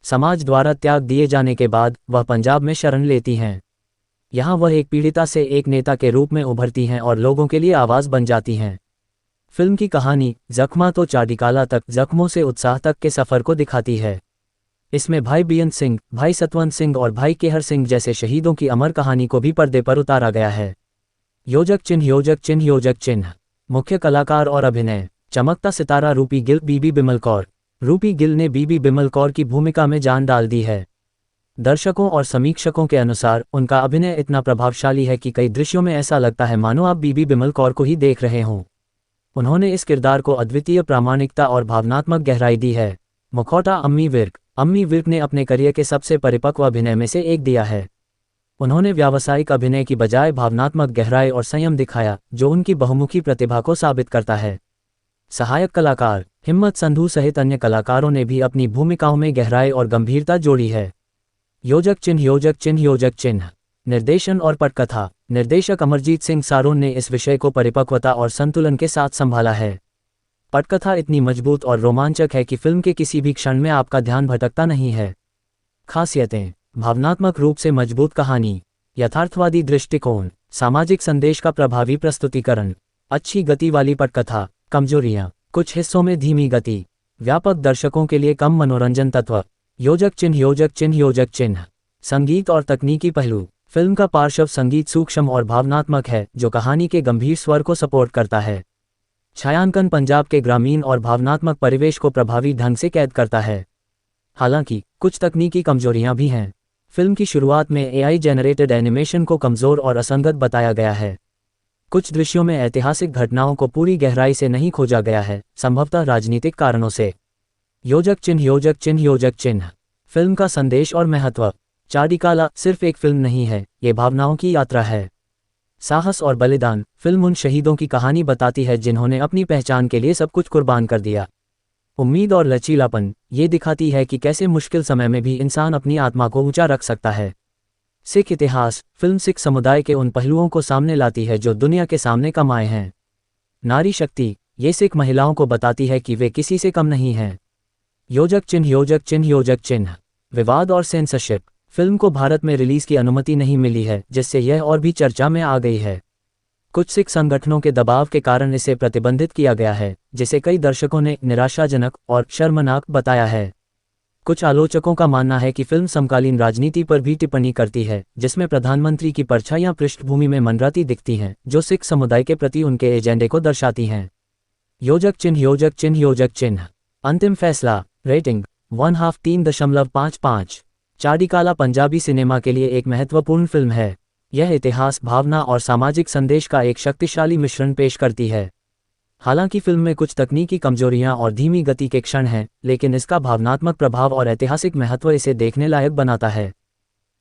समाज द्वारा त्याग दिए जाने के बाद वह पंजाब में शरण लेती हैं। यहाँ वह एक पीड़िता से एक नेता के रूप में उभरती हैं और लोगों के लिए आवाज़ बन जाती हैं। फिल्म की कहानी जख्मा तो चाडिकाला तक, जख्मों से उत्साह तक के सफ़र को दिखाती है। इसमें भाई बेअंत सिंह, भाई सतवंत सिंह और भाई केहर सिंह जैसे शहीदों की अमर कहानी को भी पर्दे पर उतारा गया है। योजक चिन्ह योजक चिन्ह योजक चिन्ह। मुख्य कलाकार और अभिनय। चमकता सितारा रूपी गिल बीबी बिमल कौर। रूपी गिल ने बीबी बिमल कौर की भूमिका में जान डाल दी है। दर्शकों और समीक्षकों के अनुसार उनका अभिनय इतना प्रभावशाली है कि कई दृश्यों में ऐसा लगता है मानो आप बीबी बिमल कौर को ही देख रहे हों। उन्होंने इस किरदार को अद्वितीय प्रामाणिकता और भावनात्मक गहराई दी है। मुखौटा अम्मी विर्क। अम्मी विर्क ने अपने करियर के सबसे परिपक्व अभिनय में से एक दिया है। उन्होंने व्यावसायिक अभिनय की बजाय भावनात्मक गहराई और संयम दिखाया, जो उनकी बहुमुखी प्रतिभा को साबित करता है। सहायक कलाकार हिम्मत संधू सहित अन्य कलाकारों ने भी अपनी भूमिकाओं में गहराई और गंभीरता जोड़ी है। योजक चिन्ह योजक चिन्ह योजक चिन्ह। निर्देशन और पटकथा। निर्देशक अमरजीत सिंह सारोन ने इस विषय को परिपक्वता और संतुलन के साथ संभाला है। पटकथा इतनी मजबूत और रोमांचक है कि फिल्म के किसी भी क्षण में आपका ध्यान भटकता नहीं है। खासियतें। भावनात्मक रूप से मजबूत कहानी, यथार्थवादी दृष्टिकोण, सामाजिक संदेश का प्रभावी प्रस्तुतिकरण, अच्छी गति वाली पटकथा। कमजोरियां, कुछ हिस्सों में धीमी गति, व्यापक दर्शकों के लिए कम मनोरंजन तत्व। योजक चिन्ह योजक चिन्ह योजक चिन्ह। संगीत और तकनीकी पहलू। फिल्म का पार्श्व संगीत सूक्ष्म और भावनात्मक है, जो कहानी के गंभीर स्वर को सपोर्ट करता है। छायांकन पंजाब के ग्रामीण और भावनात्मक परिवेश को प्रभावी ढंग से कैद करता है। हालांकि कुछ तकनीकी कमजोरियां भी हैं। फिल्म की शुरुआत में एआई जेनरेटेड एनिमेशन को कमजोर और असंगत बताया गया है। कुछ दृश्यों में ऐतिहासिक घटनाओं को पूरी गहराई से नहीं खोजा गया है, संभवतः राजनीतिक कारणों से। योजक चिन्ह योजक चिन्ह योजक चिन्ह। फिल्म का संदेश और महत्व। चाडिकाला सिर्फ एक फिल्म नहीं है, ये भावनाओं की यात्रा है। साहस और बलिदान। फिल्म उन शहीदों की कहानी बताती है जिन्होंने अपनी पहचान के लिए सब कुछ कुर्बान कर दिया। उम्मीद और लचीलापन। ये दिखाती है कि कैसे मुश्किल समय में भी इंसान अपनी आत्मा को ऊंचा रख सकता है। सिख इतिहास। फिल्म सिख समुदाय के उन पहलुओं को सामने लाती है जो दुनिया के सामने कम आए हैं। नारी शक्ति। ये सिख महिलाओं को बताती है कि वे किसी से कम नहीं हैं। योजक चिन्ह योजक चिन्ह योजक चिन्ह। विवाद और सेंसरशिप। फिल्म को भारत में रिलीज की अनुमति नहीं मिली है, जिससे यह और भी चर्चा में आ गई है। कुछ सिख संगठनों के दबाव के कारण इसे प्रतिबंधित किया गया है, जिसे कई दर्शकों ने निराशाजनक और शर्मनाक बताया है। कुछ आलोचकों का मानना है कि फिल्म समकालीन राजनीति पर भी टिप्पणी करती है, जिसमें प्रधानमंत्री की परछाइयां पृष्ठभूमि में मंडराती दिखती हैं, जो सिख समुदाय के प्रति उनके एजेंडे को दर्शाती हैं। योजक चिन्ह योजक चिन्ह योजक चिन्ह। अंतिम फैसला। रेटिंग 1/2 3.55। चाडिकाला पंजाबी सिनेमा के लिए एक महत्वपूर्ण फिल्म है। यह इतिहास, भावना और सामाजिक संदेश का एक शक्तिशाली मिश्रण पेश करती है। हालांकि फिल्म में कुछ तकनीकी कमजोरियां और धीमी गति के क्षण हैं, लेकिन इसका भावनात्मक प्रभाव और ऐतिहासिक महत्व इसे देखने लायक बनाता है।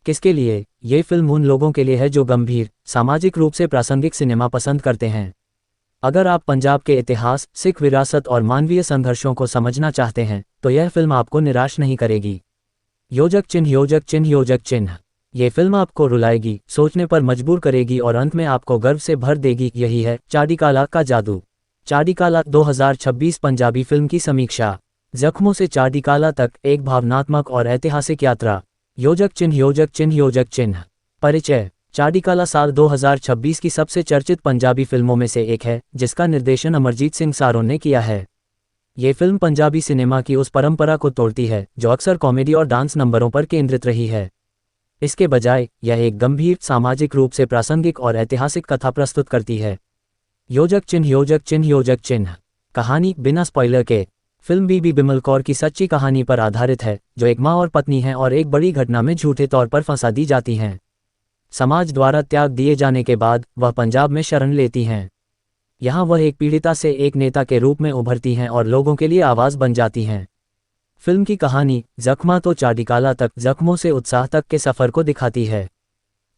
किसके लिए? ये फिल्म उन लोगों के लिए है जो गंभीर, सामाजिक रूप से प्रासंगिक सिनेमा पसंद करते हैं। अगर आप पंजाब के इतिहास, सिख विरासत और मानवीय संघर्षों को समझना चाहते हैं, तो यह फिल्म आपको निराश नहीं करेगी। योजक चिन्ह योजक चिन्ह योजक चिन्ह। ये फिल्म आपको रुलाएगी, सोचने पर मजबूर करेगी और अंत में आपको गर्व से भर देगी। यही है चाडिकाला का जादू। चाडिकाला 2026 पंजाबी फिल्म की समीक्षा। जख्मों से चाडिकाला तक, एक भावनात्मक और ऐतिहासिक यात्रा। योजक चिन्ह योजक चिन्ह योजक चिन्ह। परिचय। चाडिकाला साल 2026 की सबसे चर्चित पंजाबी फिल्मों में से एक है, जिसका निर्देशन अमरजीत सिंह सारोन ने किया है। ये फिल्म पंजाबी सिनेमा की उस परंपरा को तोड़ती है जो अक्सर कॉमेडी और डांस नंबरों पर केंद्रित रही है। इसके बजाय यह एक गंभीर, सामाजिक रूप से प्रासंगिक और ऐतिहासिक कथा प्रस्तुत करती है। योजक चिन्ह योजक चिन्ह योजक चिन्ह। कहानी। बिना स्पॉइलर के, फिल्म बीबी बिमल कौर की सच्ची कहानी पर आधारित है, जो एक माँ और पत्नी हैं और एक बड़ी घटना में झूठे तौर पर फंसा दी जाती हैं। समाज द्वारा त्याग दिए जाने के बाद वह पंजाब में शरण लेती हैं। यहाँ वह एक पीड़िता से एक नेता के रूप में उभरती हैं और लोगों के लिए आवाज़ बन जाती हैं। फिल्म की कहानी जख्मा तो चाडिकाला तक, जख्मों से उत्साह तक के सफ़र को दिखाती है।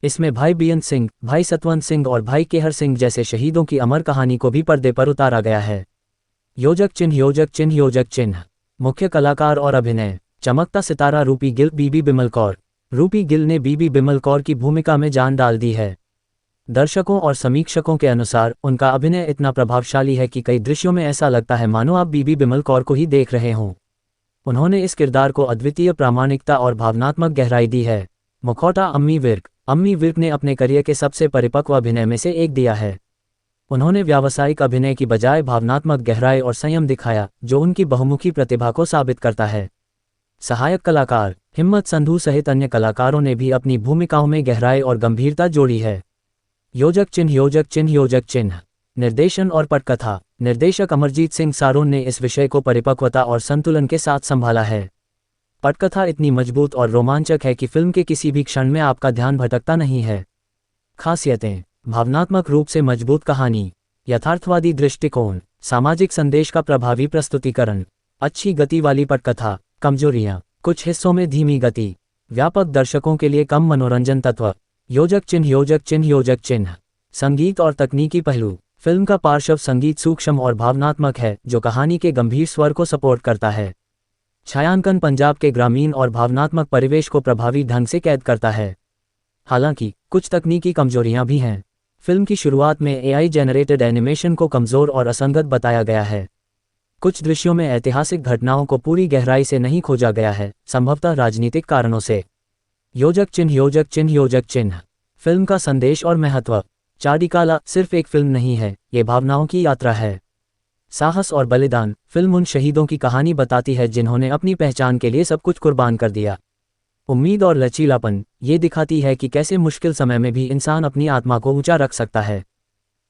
इसमें भाई बेअंत सिंह, भाई सतवंत सिंह और भाई केहर सिंह जैसे शहीदों की अमर कहानी को भी पर्दे पर उतारा गया है। योजक चिन्ह योजक चिन्ह योजक चिन्ह। मुख्य कलाकार और अभिनय। चमकता सितारा रूपी गिल। बीबी बिमल कौर। रूपी गिल ने बीबी बिमल कौर की भूमिका में जान डाल दी है। दर्शकों और समीक्षकों के अनुसार उनका अभिनय इतना प्रभावशाली है कि कई दृश्यों में ऐसा लगता है मानो आप बीबी बिमल कौर को ही देख रहे हों। उन्होंने इस किरदार को अद्वितीय प्रामाणिकता और भावनात्मक गहराई दी है। मुखौटा। अम्मी विर्क। अम्मी विर्क ने अपने करियर के सबसे परिपक्व अभिनय में से एक दिया है। उन्होंने व्यावसायिक अभिनय की बजाय भावनात्मक गहराई और संयम दिखाया, जो उनकी बहुमुखी प्रतिभा को साबित करता है। सहायक कलाकार। हिम्मत संधू सहित अन्य कलाकारों ने भी अपनी भूमिकाओं में गहराई और गंभीरता जोड़ी है। योजक चिन्ह योजक चिन्ह योजक चिन्ह। निर्देशन और पटकथा। निर्देशक अमरजीत सिंह सारोन ने इस विषय को परिपक्वता और संतुलन के साथ संभाला है। पटकथा इतनी मजबूत और रोमांचक है कि फिल्म के किसी भी क्षण में आपका ध्यान भटकता नहीं है। खासियतें। भावनात्मक रूप से मजबूत कहानी, यथार्थवादी दृष्टिकोण, सामाजिक संदेश का प्रभावी प्रस्तुतिकरण, अच्छी गति वाली पटकथा। कमजोरियां। कुछ हिस्सों में धीमी गति, व्यापक दर्शकों के लिए कम मनोरंजन तत्व। योजक चिन्ह योजक चिन्ह योजक चिन्ह। संगीत और तकनीकी पहलू। फिल्म का पार्श्व संगीत सूक्ष्म और भावनात्मक है, जो कहानी के गंभीर स्वर को सपोर्ट करता है। छायांकन पंजाब के ग्रामीण और भावनात्मक परिवेश को प्रभावी ढंग से कैद करता है। हालांकि कुछ तकनीकी कमजोरियां भी हैं। फिल्म की शुरुआत में एआई जेनरेटेड एनिमेशन को कमजोर और असंगत बताया गया है। कुछ दृश्यों में ऐतिहासिक घटनाओं को पूरी गहराई से नहीं खोजा गया है, संभवतः राजनीतिक कारणों से। योजक चिन्ह। फिल्म का संदेश और महत्व। चाडिकाला सिर्फ एक फिल्म नहीं है, ये भावनाओं की यात्रा है। साहस और बलिदान। फिल्म उन शहीदों की कहानी बताती है जिन्होंने अपनी पहचान के लिए सब कुछ कुर्बान कर दिया। उम्मीद और लचीलापन। ये दिखाती है कि कैसे मुश्किल समय में भी इंसान अपनी आत्मा को ऊंचा रख सकता है।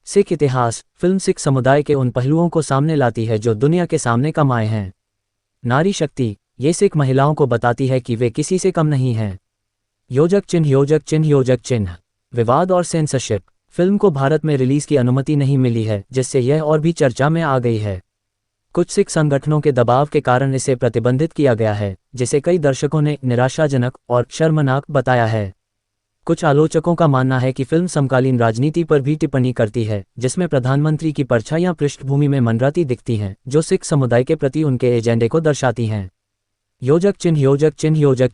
सिख इतिहास। फिल्म सिख समुदाय के उन पहलुओं को सामने लाती है जो दुनिया के सामने कम आए हैं। नारी शक्ति। ये सिख महिलाओं को बताती है कि वे किसी से कम नहीं हैं। योजक चिन्ह। विवाद और सेंसरशिप। फिल्म को भारत में रिलीज की अनुमति नहीं मिली है, जिससे यह और भी चर्चा में आ गई है। कुछ सिख संगठनों के दबाव के कारण इसे प्रतिबंधित किया गया है, जिसे कई दर्शकों ने निराशाजनक और शर्मनाक बताया है। कुछ आलोचकों का मानना है कि फिल्म समकालीन राजनीति पर भी टिप्पणी करती है, जिसमें प्रधानमंत्री की परछाइयां पृष्ठभूमि में मंडराती दिखती हैं, जो सिख समुदाय के प्रति उनके एजेंडे को दर्शाती हैं। योजक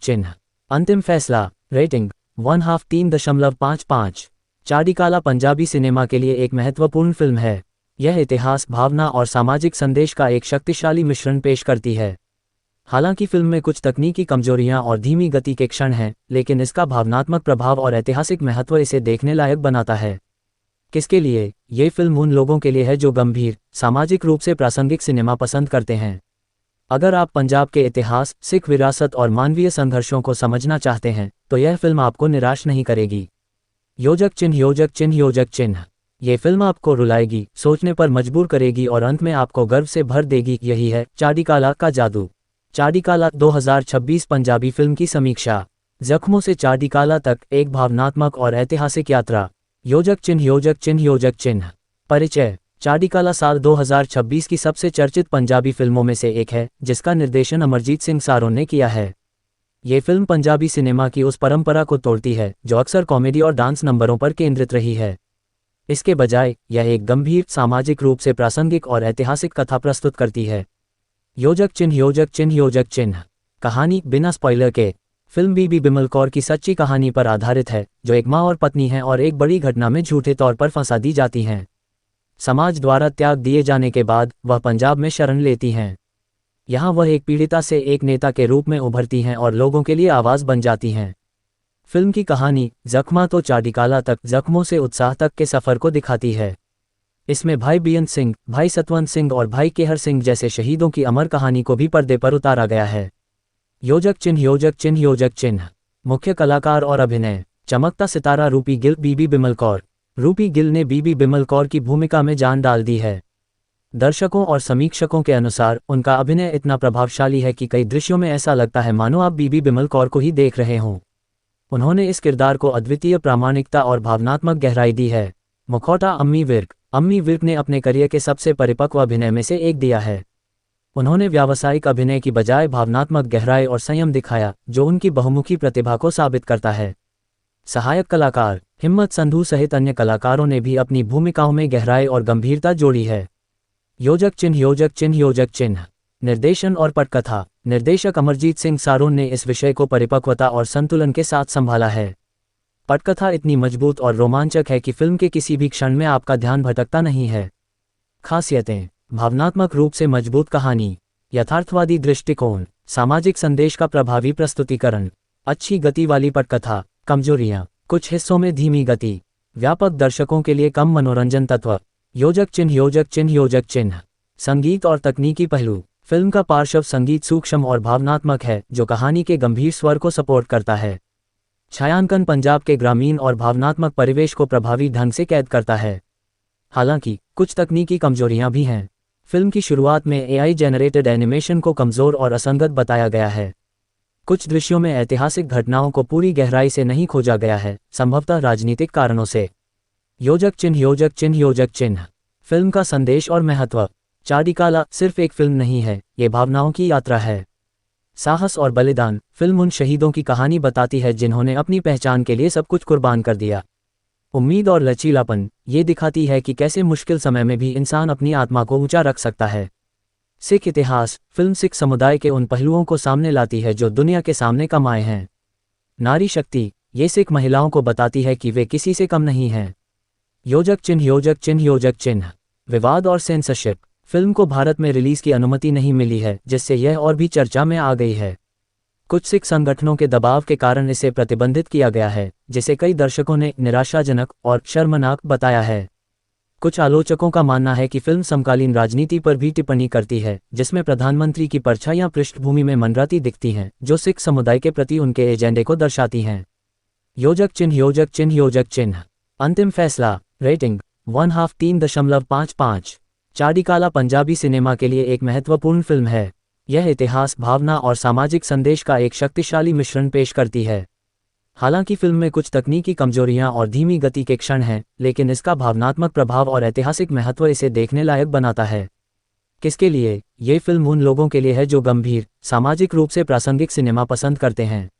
चिन्ह। अंतिम फैसला। रेटिंग 1/2 3.55। चाडिकाला पंजाबी सिनेमा के लिए एक महत्वपूर्ण फिल्म है। यह इतिहास, भावना और सामाजिक संदेश का एक शक्तिशाली मिश्रण पेश करती है। हालांकि फिल्म में कुछ तकनीकी कमजोरियां और धीमी गति के क्षण हैं, लेकिन इसका भावनात्मक प्रभाव और ऐतिहासिक महत्व इसे देखने लायक बनाता है। किसके लिए? ये फिल्म उन लोगों के लिए है जो गंभीर, सामाजिक रूप से प्रासंगिक सिनेमा पसंद करते हैं। अगर आप पंजाब के इतिहास, सिख विरासत और मानवीय संघर्षों को समझना चाहते हैं, तो यह फिल्म आपको निराश नहीं करेगी। योजक चिन्ह। ये फिल्म आपको रुलाएगी, सोचने पर मजबूर करेगी और अंत में आपको गर्व से भर देगी। यही है चाडिकाला का जादू। चाडिकाला 2026 पंजाबी फिल्म की समीक्षा। जख्मों से चाडिकाला तक, एक भावनात्मक और ऐतिहासिक यात्रा। योजक चिन्ह। परिचय। चाडिकाला साल 2026 की सबसे चर्चित पंजाबी फिल्मों में से एक है, जिसका निर्देशन अमरजीत सिंह सारोन ने किया है। ये फिल्म पंजाबी सिनेमा की उस परंपरा को तोड़ती है जो अक्सर कॉमेडी और डांस नंबरों पर केंद्रित रही है। इसके बजाय यह एक गंभीर, सामाजिक रूप से प्रासंगिक और ऐतिहासिक कथा प्रस्तुत करती है। योजक चिन्ह। कहानी बिना स्पॉइलर के। फिल्म बीबी बिमल कौर की सच्ची कहानी पर आधारित है, जो एक मां और पत्नी हैं और एक बड़ी घटना में झूठे तौर पर फंसा दी जाती हैं। समाज द्वारा त्याग दिए जाने के बाद वह पंजाब में शरण लेती हैं। यहाँ वह एक पीड़िता से एक नेता के रूप में उभरती हैं और लोगों के लिए आवाज़ बन जाती हैं। फिल्म की कहानी जख्मा तो चाडिकाला तक, जख्मों से उत्साह तक के सफ़र को दिखाती है। इसमें भाई बेअंत सिंह, भाई सतवंत सिंह और भाई केहर सिंह जैसे शहीदों की अमर कहानी को भी पर्दे पर उतारा गया है। योजक चिन्ह। मुख्य कलाकार और अभिनय। चमकता सितारा रूपी गिल। बीबी बिमल कौर। रूपी गिल ने बीबी बिमल कौर की भूमिका में जान डाल दी है। दर्शकों और समीक्षकों के अनुसार उनका अभिनय इतना प्रभावशाली है कि कई दृश्यों में ऐसा लगता है मानो आप बीबी बिमल कौर को ही देख रहे हों। उन्होंने इस किरदार को अद्वितीय प्रामाणिकता और भावनात्मक गहराई दी है। मुखौटा अम्मी विर्क ने अपने करियर के सबसे परिपक्व अभिनय में से एक दिया है। उन्होंने व्यावसायिक अभिनय की बजाय भावनात्मक गहराई और संयम दिखाया, जो उनकी बहुमुखी प्रतिभा को साबित करता है। सहायक कलाकार हिम्मत संधू सहित अन्य कलाकारों ने भी अपनी भूमिकाओं में गहराई और गंभीरता जोड़ी है। योजक चिन्ह। निर्देशन और पटकथा। निर्देशक अमरजीत सिंह सारोन ने इस विषय को परिपक्वता और संतुलन के साथ संभाला है। पटकथा इतनी मजबूत और रोमांचक है कि फिल्म के किसी भी क्षण में आपका ध्यान भटकता नहीं है। खासियतें। भावनात्मक रूप से मजबूत कहानी, यथार्थवादी दृष्टिकोण, सामाजिक संदेश का प्रभावी प्रस्तुतिकरण, अच्छी गति वाली पटकथा। कमजोरियां, कुछ हिस्सों में धीमी गति, व्यापक दर्शकों के लिए कम मनोरंजन तत्व। योजक चिन्ह। संगीत और तकनीकी पहलू। फिल्म का पार्श्व संगीत सूक्ष्म और भावनात्मक है, जो कहानी के गंभीर स्वर को सपोर्ट करता है। छायांकन पंजाब के ग्रामीण और भावनात्मक परिवेश को प्रभावी ढंग से कैद करता है। हालांकि कुछ तकनीकी कमजोरियां भी हैं। फिल्म की शुरुआत में एआई जेनरेटेड एनिमेशन को कमजोर और असंगत बताया गया है। कुछ दृश्यों में ऐतिहासिक घटनाओं को पूरी गहराई से नहीं खोजा गया है, संभवतः राजनीतिक कारणों से। योजक चिन्ह। फिल्म का संदेश और महत्व। चाडिकाला सिर्फ एक फिल्म नहीं है, ये भावनाओं की यात्रा है। साहस और बलिदान। फिल्म उन शहीदों की कहानी बताती है जिन्होंने अपनी पहचान के लिए सब कुछ कुर्बान कर दिया। उम्मीद और लचीलापन, ये दिखाती है कि कैसे मुश्किल समय में भी इंसान अपनी आत्मा को ऊंचा रख सकता है। सिख इतिहास फिल्म सिख समुदाय के उन पहलुओं को सामने लाती है जो दुनिया के सामने कम आए हैं। नारी शक्ति, ये सिख महिलाओं को बताती है कि वे किसी से कम नहीं हैं। योजक चिन्ह योजक चिन्ह योजक चिन्ह। विवाद और सेंसरशिप, फिल्म को भारत में रिलीज की अनुमति नहीं मिली है, जिससे यह और भी चर्चा में आ गई है। कुछ सिख संगठनों के दबाव के कारण इसे प्रतिबंधित किया गया है, जिसे कई दर्शकों ने निराशाजनक और शर्मनाक बताया है। कुछ आलोचकों का मानना है कि फिल्म समकालीन राजनीति पर भी टिप्पणी करती है, जिसमें प्रधानमंत्री की परछाइयां पृष्ठभूमि में मंडराती दिखती हैं, जो सिख समुदाय के प्रति उनके एजेंडे को दर्शाती हैं। योजक चिन्ह योजक चिन्ह योजक चिन्ह। अंतिम फैसला, रेटिंग 1/2 3.55। चाड़ीकाला पंजाबी सिनेमा के लिए एक महत्वपूर्ण फिल्म है। यह इतिहास, भावना और सामाजिक संदेश का एक शक्तिशाली मिश्रण पेश करती है। हालांकि फिल्म में कुछ तकनीकी कमजोरियां और धीमी गति के क्षण हैं, लेकिन इसका भावनात्मक प्रभाव और ऐतिहासिक महत्व इसे देखने लायक बनाता है। किसके लिए? ये फिल्म उन लोगों के लिए है जो गंभीर, सामाजिक रूप से प्रासंगिक सिनेमा पसंद करते हैं।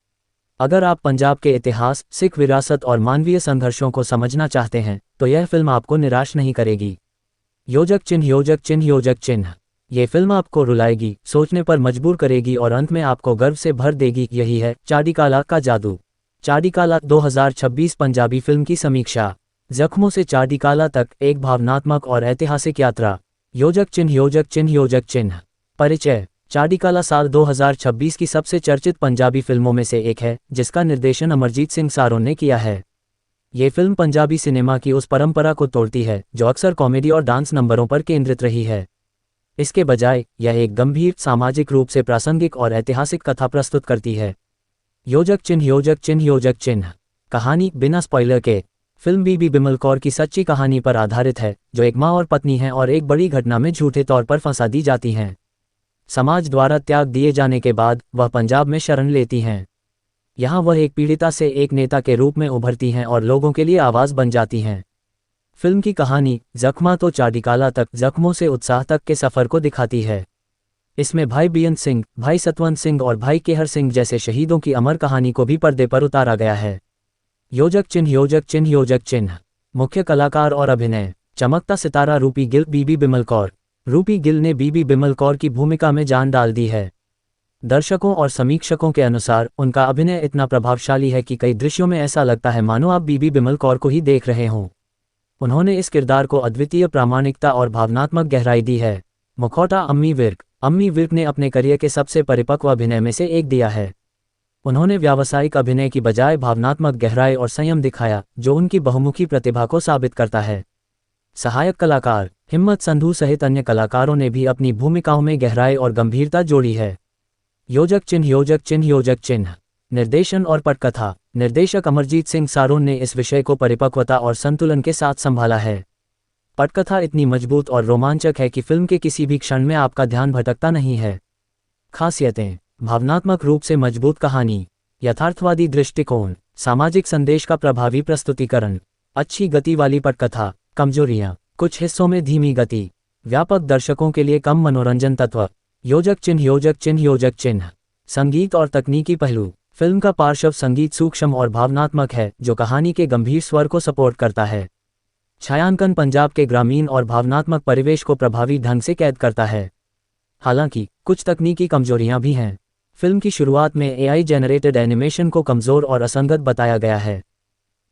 अगर आप पंजाब के इतिहास, सिख विरासत और मानवीय संघर्षों को समझना चाहते हैं, तो यह फिल्म आपको निराश नहीं करेगी। योजक चिन्ह योजक चिन्ह योजक चिन्ह। ये फिल्म आपको रुलाएगी, सोचने पर मजबूर करेगी और अंत में आपको गर्व से भर देगी। यही है चाड़ीकाला का जादू। चाड़ीकाला 2026 पंजाबी फिल्म की समीक्षा। जख्मों से चाड़ीकाला तक, एक भावनात्मक और ऐतिहासिक यात्रा। योजक चिन्ह योजक चिन्ह योजक चिन्ह। परिचय। चाड़ीकाला साल 2026 की सबसे चर्चित पंजाबी फिल्मों में से एक है, जिसका निर्देशन अमरजीत सिंह सारोन ने किया है। ये फिल्म पंजाबी सिनेमा की उस परंपरा को तोड़ती है जो अक्सर कॉमेडी और डांस नंबरों पर केंद्रित रही है। इसके बजाय यह एक गंभीर, सामाजिक रूप से प्रासंगिक और ऐतिहासिक कथा प्रस्तुत करती है। योजक चिन्ह योजक चिन्ह योजक चिन्ह। कहानी, बिना स्पॉइलर के। फिल्म बीबी बिमल कौर की सच्ची कहानी पर आधारित है, जो एक मां और पत्नी हैं और एक बड़ी घटना में झूठे तौर पर फंसा दी जाती हैं। समाज द्वारा त्याग दिए जाने के बाद वह पंजाब में शरण लेती हैं। यहाँ वह एक पीड़िता से एक नेता के रूप में उभरती हैं और लोगों के लिए आवाज़ बन जाती हैं। फिल्म की कहानी जख्मा तो चाड़ीकाला तक, जख्मों से उत्साह तक के सफ़र को दिखाती है। इसमें भाई बेअंत सिंह, भाई सतवंत सिंह और भाई केहर सिंह जैसे शहीदों की अमर कहानी को भी पर्दे पर उतारा गया है। योजक चिन्ह योजक चिन्ह योजक चिन्ह। मुख्य कलाकार और अभिनय। चमकता सितारा रूपी गिल, बीबी बिमल कौर। रूपी गिल ने बीबी बिमल कौर की भूमिका में जान डाल दी है। दर्शकों और समीक्षकों के अनुसार उनका अभिनय इतना प्रभावशाली है कि कई दृश्यों में ऐसा लगता है मानो आप बीबी बिमल कौर को ही देख रहे हों। उन्होंने इस किरदार को अद्वितीय प्रामाणिकता और भावनात्मक गहराई दी है। मुखौटा अम्मी विर्क। अम्मी विर्क ने अपने करियर के सबसे परिपक्व अभिनय में से एक दिया है। उन्होंने व्यावसायिक अभिनय की बजाय भावनात्मक गहराई और संयम दिखाया, जो उनकी बहुमुखी प्रतिभा को साबित करता है। सहायक कलाकार। हिम्मत संधू सहित अन्य कलाकारों ने भी अपनी भूमिकाओं में गहराई और गंभीरता जोड़ी है। योजक चिन्ह योजक चिन्ह योजक चिन्ह। निर्देशन और पटकथा। निर्देशक अमरजीत सिंह सारोन ने इस विषय को परिपक्वता और संतुलन के साथ संभाला है। पटकथा इतनी मजबूत और रोमांचक है कि फिल्म के किसी भी क्षण में आपका ध्यान भटकता नहीं है। खासियतें। भावनात्मक रूप से मजबूत कहानी, यथार्थवादी दृष्टिकोण, सामाजिक संदेश का प्रभावी प्रस्तुतिकरण, अच्छी गति वाली पटकथा। कमजोरियां, कुछ हिस्सों में धीमी गति, व्यापक दर्शकों के लिए कम मनोरंजन तत्व। योजक चिन्ह योजक चिन्ह योजक चिन्ह। संगीत और तकनीकी पहलू। फिल्म का पार्श्व संगीत सूक्ष्म और भावनात्मक है, जो कहानी के गंभीर स्वर को सपोर्ट करता है। छायांकन पंजाब के ग्रामीण और भावनात्मक परिवेश को प्रभावी ढंग से कैद करता है। हालांकि कुछ तकनीकी कमजोरियां भी हैं। फिल्म की शुरुआत में एआई जेनरेटेड एनिमेशन को कमजोर और असंगत बताया गया है।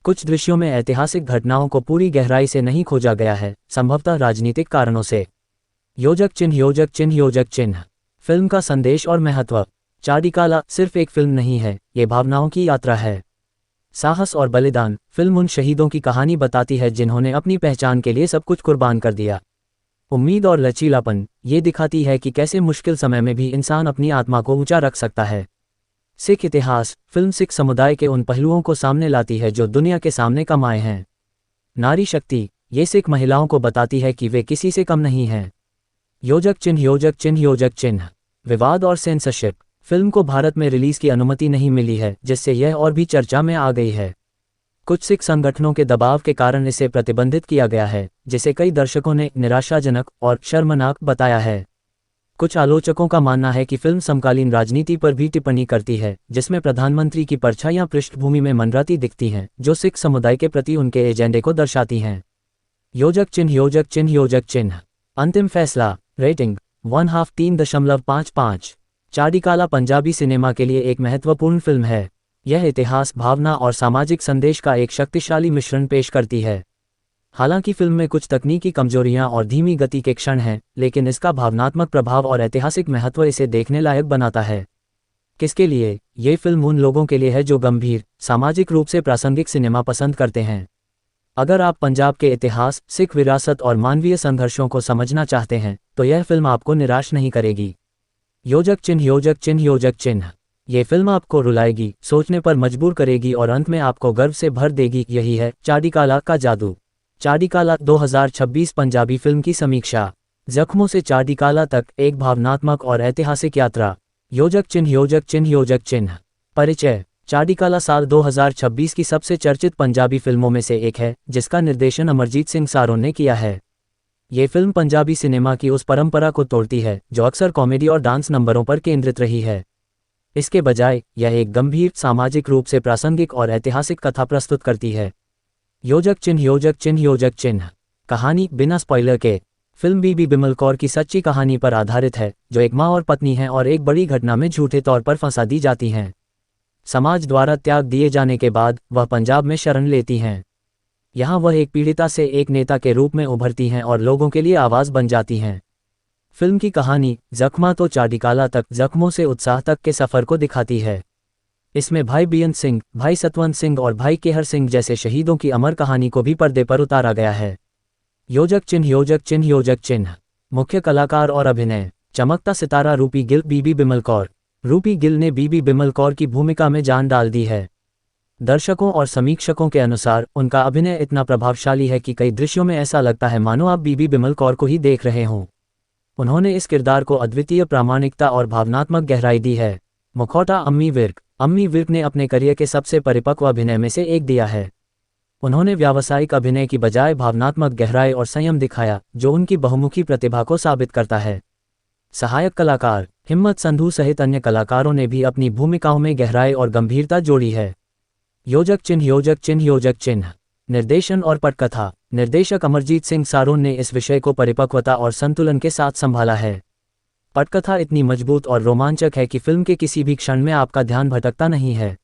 कुछ दृश्यों में ऐतिहासिक घटनाओं को पूरी गहराई से नहीं खोजा गया है, संभवतः राजनीतिक कारणों से। योजक चिन्ह योजक चिन्ह योजक चिन्ह। फिल्म का संदेश और महत्व। चाड़ीकाला सिर्फ एक फिल्म नहीं है, ये भावनाओं की यात्रा है। साहस और बलिदान। फिल्म उन शहीदों की कहानी बताती है जिन्होंने अपनी पहचान के लिए सब कुछ कुर्बान कर दिया। उम्मीद और लचीलापन। ये दिखाती है कि कैसे मुश्किल समय में भी इंसान अपनी आत्मा को ऊंचा रख सकता है। सिख इतिहास। फिल्म सिख समुदाय के उन पहलुओं को सामने लाती है जो दुनिया के सामने कम आए हैं। नारी शक्ति। ये सिख महिलाओं को बताती है कि वे किसी से कम नहीं हैं। योजक चिन्ह योजक चिन्ह योजक चिन्ह। विवाद और सेंसरशिप। फिल्म को भारत में रिलीज की अनुमति नहीं मिली है, जिससे यह और भी चर्चा में आ गई है। कुछ सिख संगठनों के दबाव के कारण इसे प्रतिबंधित किया गया है, जिसे कई दर्शकों ने निराशाजनक और शर्मनाक बताया है। कुछ आलोचकों का मानना है कि फिल्म समकालीन राजनीति पर भी टिप्पणी करती है, जिसमें प्रधानमंत्री की परछाइयां पृष्ठभूमि में मंडराती दिखती हैं, जो सिख समुदाय के प्रति उनके एजेंडे को दर्शाती हैं। योजक चिन्ह योजक चिन्ह योजक चिन्ह। अंतिम फैसला। रेटिंग 1/2 3.55। चाड़ीकाला पंजाबी सिनेमा के लिए एक महत्वपूर्ण फिल्म है। यह इतिहास, भावना और सामाजिक संदेश का एक शक्तिशाली मिश्रण पेश करती है। हालांकि फिल्म में कुछ तकनीकी कमजोरियां और धीमी गति के क्षण हैं, लेकिन इसका भावनात्मक प्रभाव और ऐतिहासिक महत्व इसे देखने लायक बनाता है। किसके लिए? ये फिल्म उन लोगों के लिए है जो गंभीर, सामाजिक रूप से प्रासंगिक सिनेमा पसंद करते हैं। अगर आप पंजाब के इतिहास, सिख विरासत और मानवीय संघर्षों को समझना चाहते हैं, तो यह फिल्म आपको निराश नहीं करेगी। योजक चिन्ह योजक चिन्ह योजक चिन्ह। ये फिल्म आपको रुलाएगी, सोचने पर मजबूर करेगी और अंत में आपको गर्व से भर देगी। यही है चाड़ीकाला का जादू। चाड़ीकाला 2026 पंजाबी फिल्म की समीक्षा। जख्मों से चाड़ीकाला तक, एक भावनात्मक और ऐतिहासिक यात्रा। योजक चिन्ह योजक चिन्ह योजक चिन्ह। परिचय। चाड़ीकाला साल 2026 की सबसे चर्चित पंजाबी फिल्मों में से एक है, जिसका निर्देशन अमरजीत सिंह सारोन ने किया है। ये फिल्म पंजाबी सिनेमा की उस परंपरा को तोड़ती है जो अक्सर कॉमेडी और डांस नंबरों पर केंद्रित रही है। इसके बजाय यह एक गंभीर, सामाजिक रूप से प्रासंगिक और ऐतिहासिक कथा प्रस्तुत करती है। योजक चिन्ह योजक चिन्ह योजक चिन्ह। कहानी। बिना स्पॉइलर के, फिल्म बीबी बिमल कौर की सच्ची कहानी पर आधारित है, जो एक मां और पत्नी हैं और एक बड़ी घटना में झूठे तौर पर फंसा दी जाती हैं। समाज द्वारा त्याग दिए जाने के बाद वह पंजाब में शरण लेती हैं। यहाँ वह एक पीड़िता से एक नेता के रूप में उभरती हैं और लोगों के लिए आवाज़ बन जाती हैं। फिल्म की कहानी जख्मा तो चाड़ीकाला तक, जख्मों से उत्साह तक के सफ़र को दिखाती है। इसमें भाई बेअंत सिंह, भाई सतवंत सिंह और भाई केहर सिंह जैसे शहीदों की अमर कहानी को भी पर्दे पर उतारा गया है। योजक चिन्ह योजक चिन्ह योजक चिन्ह। मुख्य कलाकार और अभिनय। चमकता सितारा रूपी गिल, बीबी बिमल कौर। रूपी गिल ने बीबी बिमल कौर की भूमिका में जान डाल दी है। दर्शकों और समीक्षकों के अनुसार उनका अभिनय इतना प्रभावशाली है कि कई दृश्यों में ऐसा लगता है मानो आप बीबी बिमल कौर को ही देख रहे हों। उन्होंने इस किरदार को अद्वितीय प्रामाणिकता और भावनात्मक गहराई दी है। मुखौटा। अम्मी विर्क। अम्मी विर्क ने अपने करियर के सबसे परिपक्व अभिनय में से एक दिया है। उन्होंने व्यावसायिक अभिनय की बजाय भावनात्मक गहराई और संयम दिखाया, जो उनकी बहुमुखी प्रतिभा को साबित करता है। सहायक कलाकार। हिम्मत संधू सहित अन्य कलाकारों ने भी अपनी भूमिकाओं में गहराई और गंभीरता जोड़ी है। योजक चिन्ह योजक चिन्ह योजक चिन्ह। निर्देशन और पटकथा। निर्देशक अमरजीत सिंह सारोन ने इस विषय को परिपक्वता और संतुलन के साथ संभाला है। पटकथा इतनी मजबूत और रोमांचक है कि फिल्म के किसी भी क्षण में आपका ध्यान भटकता नहीं है।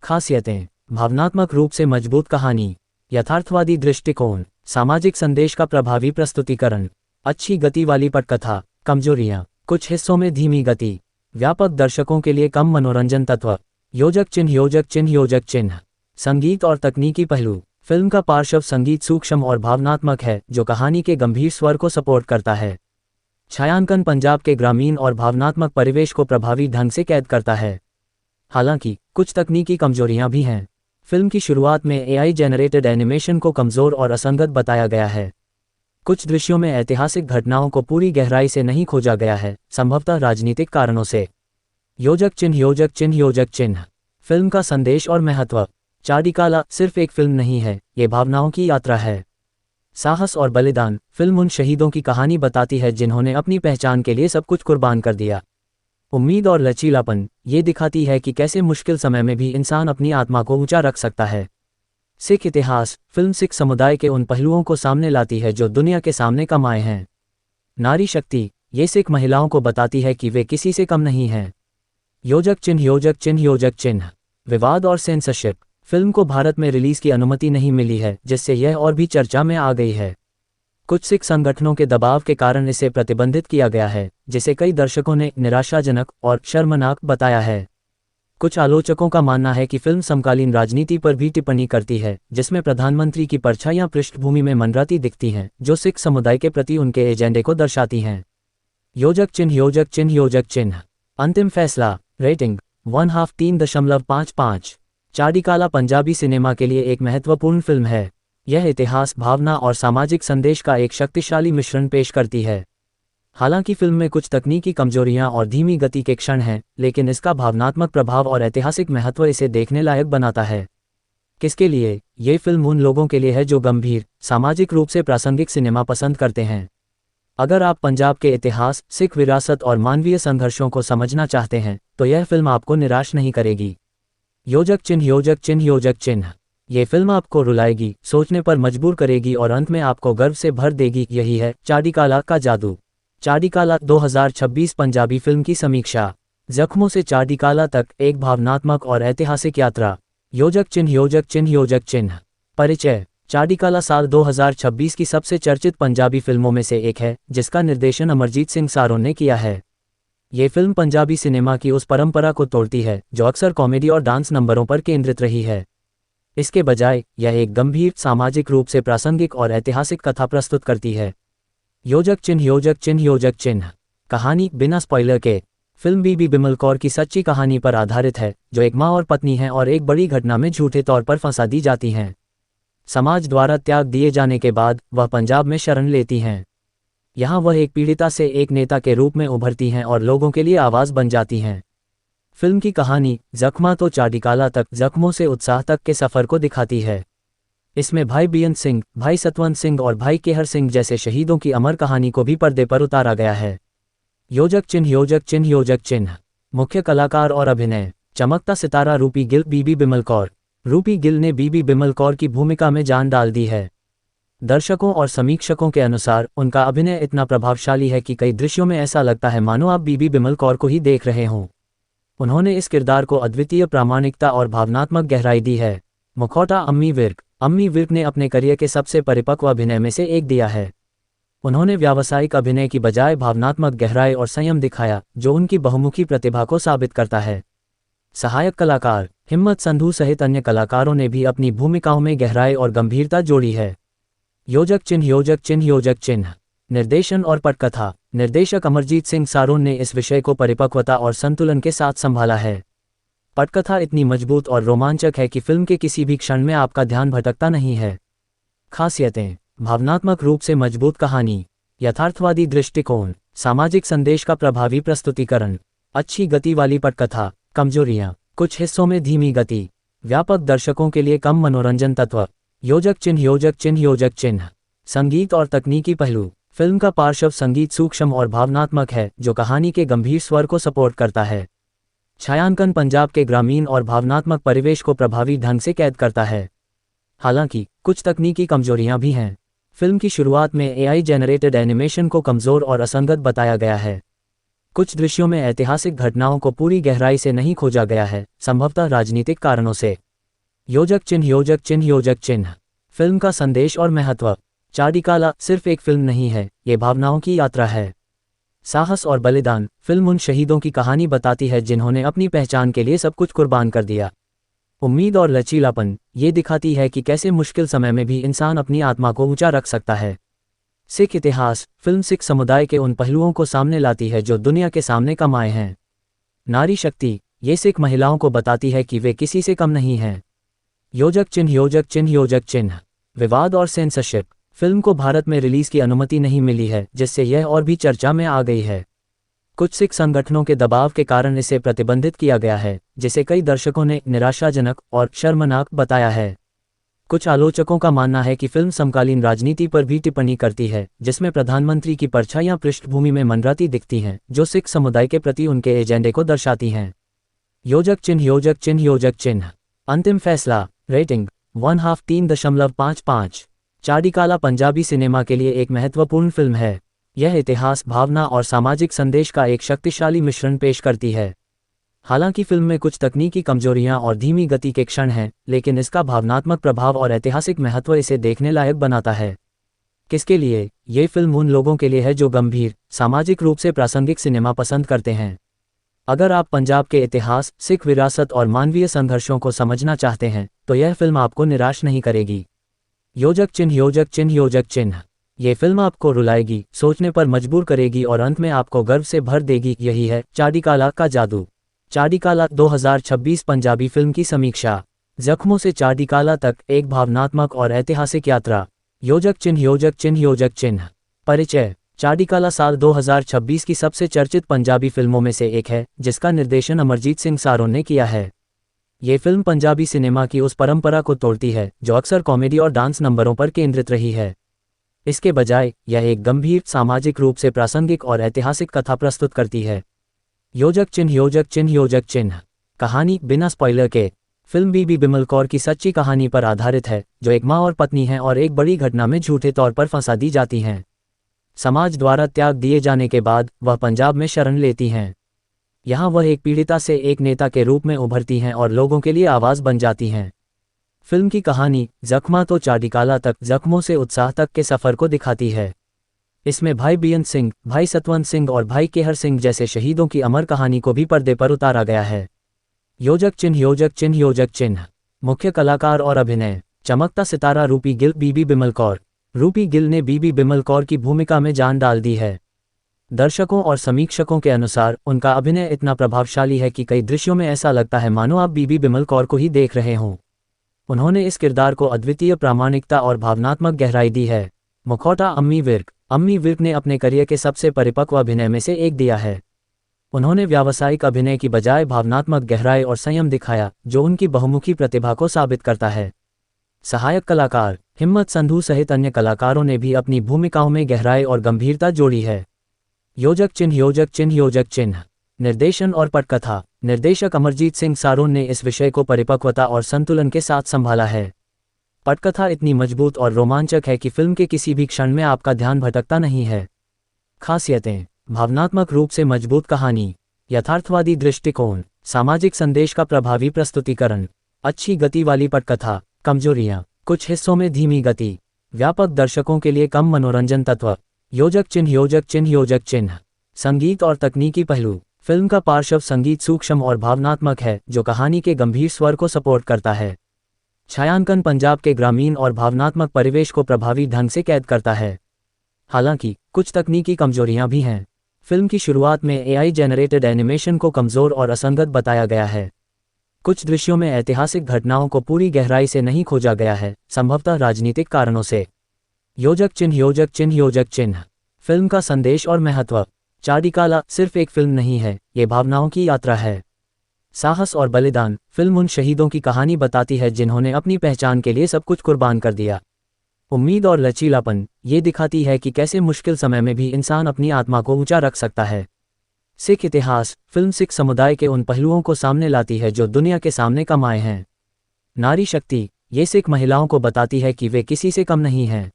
खासियतें। भावनात्मक रूप से मजबूत कहानी, यथार्थवादी दृष्टिकोण, सामाजिक संदेश का प्रभावी प्रस्तुतिकरण, अच्छी गति वाली पटकथा। कमजोरियां। कुछ हिस्सों में धीमी गति, व्यापक दर्शकों के लिए कम मनोरंजन तत्व। योजक चिन्ह योजक चिन्ह योजक चिन्ह। संगीत और तकनीकी पहलू। फिल्म का पार्श्व संगीत सूक्ष्म और भावनात्मक है, जो कहानी के गंभीर स्वर को सपोर्ट करता है। छायांकन पंजाब के ग्रामीण और भावनात्मक परिवेश को प्रभावी ढंग से कैद करता है। हालांकि कुछ तकनीकी कमजोरियां भी हैं। फिल्म की शुरुआत में एआई जेनरेटेड एनिमेशन को कमजोर और असंगत बताया गया है। कुछ दृश्यों में ऐतिहासिक घटनाओं को पूरी गहराई से नहीं खोजा गया है, संभवतः राजनीतिक कारणों से। योजक चिन्ह योजक चिन्ह योजक चिन्ह। फिल्म का संदेश और महत्व। चाड़ीकाला सिर्फ एक फिल्म नहीं है, ये भावनाओं की यात्रा है। साहस और बलिदान। फिल्म उन शहीदों की कहानी बताती है जिन्होंने अपनी पहचान के लिए सब कुछ कुर्बान कर दिया। उम्मीद और लचीलापन। ये दिखाती है कि कैसे मुश्किल समय में भी इंसान अपनी आत्मा को ऊंचा रख सकता है। सिख इतिहास। फिल्म सिख समुदाय के उन पहलुओं को सामने लाती है जो दुनिया के सामने कम आए हैं। नारी शक्ति। ये सिख महिलाओं को बताती है कि वे किसी से कम नहीं हैं। योजक चिन्ह योजक चिन्ह योजक चिन्ह। विवाद और सेंसरशिप। फिल्म को भारत में रिलीज की अनुमति नहीं मिली है, जिससे यह और भी चर्चा में आ गई है। कुछ सिख संगठनों के दबाव के कारण इसे प्रतिबंधित किया गया है, जिसे कई दर्शकों ने निराशाजनक और शर्मनाक बताया है। कुछ आलोचकों का मानना है कि फिल्म समकालीन राजनीति पर भी टिप्पणी करती है, जिसमें प्रधानमंत्री की परछाइयां पृष्ठभूमि में मंडराती दिखती हैं, जो सिख समुदाय के प्रति उनके एजेंडे को दर्शाती हैं। योजक चिन्ह योजक चिन्ह योजक चिन्ह। अंतिम फैसला। रेटिंग 1/2 3.55। चाड़ीकाला पंजाबी सिनेमा के लिए एक महत्वपूर्ण फिल्म है। यह इतिहास, भावना और सामाजिक संदेश का एक शक्तिशाली मिश्रण पेश करती है। हालांकि फिल्म में कुछ तकनीकी कमजोरियां और धीमी गति के क्षण हैं, लेकिन इसका भावनात्मक प्रभाव और ऐतिहासिक महत्व इसे देखने लायक बनाता है। किसके लिए? ये फिल्म उन लोगों के लिए है जो गंभीर, सामाजिक रूप से प्रासंगिक सिनेमा पसंद करते हैं। अगर आप पंजाब के इतिहास, सिख विरासत और मानवीय संघर्षों को समझना चाहते हैं तो यह फिल्म आपको निराश नहीं करेगी। योजक चिन्ह योजक चिन्ह योजक चिन्ह। ये फिल्म आपको रुलाएगी, सोचने पर मजबूर करेगी और अंत में आपको गर्व से भर देगी। यही है चाडीकाला का जादू। चाडीकाला 2026 पंजाबी फिल्म की समीक्षा। जख्मों से चाडीकाला तक, एक भावनात्मक और ऐतिहासिक यात्रा। योजक चिन्ह योजक चिन्ह योजक चिन्ह। परिचय। चाडीकाला साल 2026 की सबसे चर्चित पंजाबी फिल्मों में से एक है, जिसका निर्देशन अमरजीत सिंह सारोन ने किया है। ये फिल्म पंजाबी सिनेमा की उस परंपरा को तोड़ती है जो अक्सर कॉमेडी और डांस नंबरों पर केंद्रित रही है। इसके बजाय यह एक गंभीर, सामाजिक रूप से प्रासंगिक और ऐतिहासिक कथा प्रस्तुत करती है। योजक चिन्ह योजक चिन्ह योजक चिन्ह। कहानी। बिना स्पॉइलर के, फिल्म बीबी बिमल कौर की सच्ची कहानी पर आधारित है, जो एक माँ और पत्नी हैं और एक बड़ी घटना में झूठे तौर पर फंसा दी जाती हैं। समाज द्वारा त्याग दिए जाने के बाद वह पंजाब में शरण लेती हैं। यहाँ वह एक पीड़िता से एक नेता के रूप में उभरती हैं और लोगों के लिए आवाज़ बन जाती हैं। फिल्म की कहानी जख्मा तो चाडीकाला तक, जख्मों से उत्साह तक के सफ़र को दिखाती है। इसमें भाई बेअंत सिंह, भाई सतवंत सिंह और भाई केहर सिंह जैसे शहीदों की अमर कहानी को भी पर्दे पर उतारा गया है। योजक चिन्ह योजक चिन्ह योजक चिन्ह। मुख्य कलाकार और अभिनय। चमकता सितारा रूपी गिल, बीबी बिमल कौर। रूपी गिल ने बीबी बिमल कौर की भूमिका में जान डाल दी है। दर्शकों और समीक्षकों के अनुसार उनका अभिनय इतना प्रभावशाली है कि कई दृश्यों में ऐसा लगता है मानो आप बीबी बिमल कौर को ही देख रहे हों। उन्होंने इस किरदार को अद्वितीय प्रामाणिकता और भावनात्मक गहराई दी है। मुखौटा। अम्मी विर्क। अम्मी विर्क ने अपने करियर के सबसे परिपक्व अभिनय में से एक दिया है। उन्होंने व्यावसायिक अभिनय की बजाय भावनात्मक गहराई और संयम दिखाया, जो उनकी बहुमुखी प्रतिभा को साबित करता है। सहायक कलाकार। हिम्मत संधू सहित अन्य कलाकारों ने भी अपनी भूमिकाओं में गहराई और गंभीरता जोड़ी है। योजक चिन्ह योजक चिन्ह योजक चिन्ह। निर्देशन और पटकथा। निर्देशक अमरजीत सिंह सारोन ने इस विषय को परिपक्वता और संतुलन के साथ संभाला है। पटकथा इतनी मजबूत और रोमांचक है कि फिल्म के किसी भी क्षण में आपका ध्यान भटकता नहीं है। खासियतें। भावनात्मक रूप से मजबूत कहानी। यथार्थवादी दृष्टिकोण। सामाजिक संदेश का प्रभावी प्रस्तुतिकरण। अच्छी गति वाली पटकथा। कमजोरियां। कुछ हिस्सों में धीमी गति। व्यापक दर्शकों के लिए कम मनोरंजन तत्व। योजक चिन्ह योजक चिन्ह योजक चिन्ह। संगीत और तकनीकी पहलू। फिल्म का पार्श्व संगीत सूक्ष्म और भावनात्मक है, जो कहानी के गंभीर स्वर को सपोर्ट करता है। छायांकन पंजाब के ग्रामीण और भावनात्मक परिवेश को प्रभावी ढंग से कैद करता है। हालांकि कुछ तकनीकी कमजोरियां भी हैं। फिल्म की शुरुआत में एआई जेनरेटेड एनिमेशन को कमजोर और असंगत बताया गया है। कुछ दृश्यों में ऐतिहासिक घटनाओं को पूरी गहराई से नहीं खोजा गया है, संभवतः राजनीतिक कारणों से। योजक चिन्ह योजक चिन्ह योजक चिन्ह। फिल्म का संदेश और महत्व। चाडीकाला सिर्फ एक फिल्म नहीं है, ये भावनाओं की यात्रा है। साहस और बलिदान। फिल्म उन शहीदों की कहानी बताती है जिन्होंने अपनी पहचान के लिए सब कुछ कुर्बान कर दिया। उम्मीद और लचीलापन। ये दिखाती है कि कैसे मुश्किल समय में भी इंसान अपनी आत्मा को ऊंचा रख सकता है। सिख इतिहास। फिल्म सिख समुदाय के उन पहलुओं को सामने लाती है जो दुनिया के सामने कम आए हैं। नारी शक्ति। ये सिख महिलाओं को बताती है कि वे किसी से कम नहीं हैं। योजक चिन्ह योजक चिन्ह योजक चिन्ह। विवाद और सेंसरशिप। फिल्म को भारत में रिलीज की अनुमति नहीं मिली है, जिससे यह और भी चर्चा में आ गई है। कुछ सिख संगठनों के दबाव के कारण इसे प्रतिबंधित किया गया है, जिसे कई दर्शकों ने निराशाजनक और शर्मनाक बताया है। कुछ आलोचकों का मानना है कि फिल्म समकालीन राजनीति पर भी टिप्पणी करती है, जिसमें प्रधानमंत्री की परछाइयां पृष्ठभूमि में मंडराती दिखती हैं, जो सिख समुदाय के प्रति उनके एजेंडे को दर्शाती हैं। योजक चिन्ह योजक चिन्ह योजक चिन्ह। अंतिम फैसला। रेटिंग 1/2 3.55। चाडीकाला पंजाबी सिनेमा के लिए एक महत्वपूर्ण फिल्म है। यह इतिहास, भावना और सामाजिक संदेश का एक शक्तिशाली मिश्रण पेश करती है। हालांकि फिल्म में कुछ तकनीकी कमजोरियां और धीमी गति के क्षण हैं, लेकिन इसका भावनात्मक प्रभाव और ऐतिहासिक महत्व इसे देखने लायक बनाता है। किसके लिए? ये फिल्म उन लोगों के लिए है जो गंभीर, सामाजिक रूप से प्रासंगिक सिनेमा पसंद करते हैं। अगर आप पंजाब के इतिहास, सिख विरासत और मानवीय संघर्षों को समझना चाहते हैं तो यह फिल्म आपको निराश नहीं करेगी। योजक चिन्ह योजक चिन्ह योजक चिन्ह। ये फिल्म आपको रुलाएगी, सोचने पर मजबूर करेगी और अंत में आपको गर्व से भर देगी। यही है चाडीकाला का जादू। चाडीकाला 2026 पंजाबी फिल्म की समीक्षा। जख्मों से चाडीकाला तक, एक भावनात्मक और ऐतिहासिक यात्रा। योजक चिन्ह योजक चिन्ह योजक चिन्ह। परिचय। चाडीकाला साल 2026 की सबसे चर्चित पंजाबी फिल्मों में से एक है, जिसका निर्देशन अमरजीत सिंह सारोन ने किया है। ये फिल्म पंजाबी सिनेमा की उस परंपरा को तोड़ती है जो अक्सर कॉमेडी और डांस नंबरों पर केंद्रित रही है। इसके बजाय यह एक गंभीर, सामाजिक रूप से प्रासंगिक और ऐतिहासिक कथा प्रस्तुत करती है। योजक चिन्ह योजक चिन्ह योजक चिन्ह। कहानी बिना स्पॉइलर के। फिल्म बीबी बिमल कौर की सच्ची कहानी पर आधारित है, जो एक माँ और पत्नी हैं और एक बड़ी घटना में झूठे तौर पर फंसा दी जाती हैं। समाज द्वारा त्याग दिए जाने के बाद वह पंजाब में शरण लेती हैं। यहाँ वह एक पीड़िता से एक नेता के रूप में उभरती हैं और लोगों के लिए आवाज़ बन जाती हैं। फिल्म की कहानी जख्मा तो चाडिकाला तक, जख्मों से उत्साह तक के सफ़र को दिखाती है। इसमें भाई बेअंत सिंह, भाई सतवंत सिंह और भाई केहर सिंह जैसे शहीदों की अमर कहानी को भी पर्दे पर उतारा गया है। योजक चिन्ह योजक चिन्ह योजक चिन्ह। मुख्य कलाकार और अभिनय। चमकता सितारा रूपी गिल। बीबी बिमल कौर। रूपी गिल ने बीबी बिमल कौर की भूमिका में जान डाल दी है। दर्शकों और समीक्षकों के अनुसार उनका अभिनय इतना प्रभावशाली है कि कई दृश्यों में ऐसा लगता है मानो आप बीबी बिमल कौर को ही देख रहे हों। उन्होंने इस किरदार को अद्वितीय प्रामाणिकता और भावनात्मक गहराई दी है। मुखौटा अम्मी विर्क। अम्मी विर्क ने अपने करियर के सबसे परिपक्व अभिनय में से एक दिया है। उन्होंने व्यावसायिक अभिनय की बजाय भावनात्मक गहराई और संयम दिखाया, जो उनकी बहुमुखी प्रतिभा को साबित करता है। सहायक कलाकार। हिम्मत संधू सहित अन्य कलाकारों ने भी अपनी भूमिकाओं में गहराई और गंभीरता जोड़ी है। योजक चिन्ह योजक चिन्ह योजक चिन्ह। निर्देशन और पटकथा। निर्देशक अमरजीत सिंह सारोन ने इस विषय को परिपक्वता और संतुलन के साथ संभाला है। पटकथा इतनी मजबूत और रोमांचक है कि फिल्म के किसी भी क्षण में आपका ध्यान भटकता नहीं है। खासियतें। भावनात्मक रूप से मजबूत कहानी, यथार्थवादी दृष्टिकोण, सामाजिक संदेश का प्रभावी प्रस्तुतिकरण, अच्छी गति वाली पटकथा। कमजोरियां। कुछ हिस्सों में धीमी गति, व्यापक दर्शकों के लिए कम मनोरंजन तत्व। योजक चिन्ह योजक चिन्ह योजक चिन्ह। संगीत और तकनीकी पहलू। फिल्म का पार्श्व संगीत सूक्ष्म और भावनात्मक है, जो कहानी के गंभीर स्वर को सपोर्ट करता है। छायांकन पंजाब के ग्रामीण और भावनात्मक परिवेश को प्रभावी ढंग से कैद करता है। हालांकि कुछ तकनीकी कमजोरियां भी हैं। फिल्म की शुरुआत में एआई जेनरेटेड एनिमेशन को कमज़ोर और असंगत बताया गया है। कुछ दृश्यों में ऐतिहासिक घटनाओं को पूरी गहराई से नहीं खोजा गया है, संभवतः राजनीतिक कारणों से। योजक चिन्ह योजक चिन्ह योजक चिन्ह। फिल्म का संदेश और महत्व। चाडिकाला सिर्फ एक फिल्म नहीं है, ये भावनाओं की यात्रा है। साहस और बलिदान। फिल्म उन शहीदों की कहानी बताती है जिन्होंने अपनी पहचान के लिए सब कुछ कुर्बान कर दिया। उम्मीद और लचीलापन। ये दिखाती है कि कैसे मुश्किल समय में भी इंसान अपनी आत्मा को ऊंचा रख सकता है। सिख इतिहास। फिल्म सिख समुदाय के उन पहलुओं को सामने लाती है जो दुनिया के सामने कम आए हैं। नारी शक्ति। ये सिख महिलाओं को बताती है कि वे किसी से कम नहीं हैं।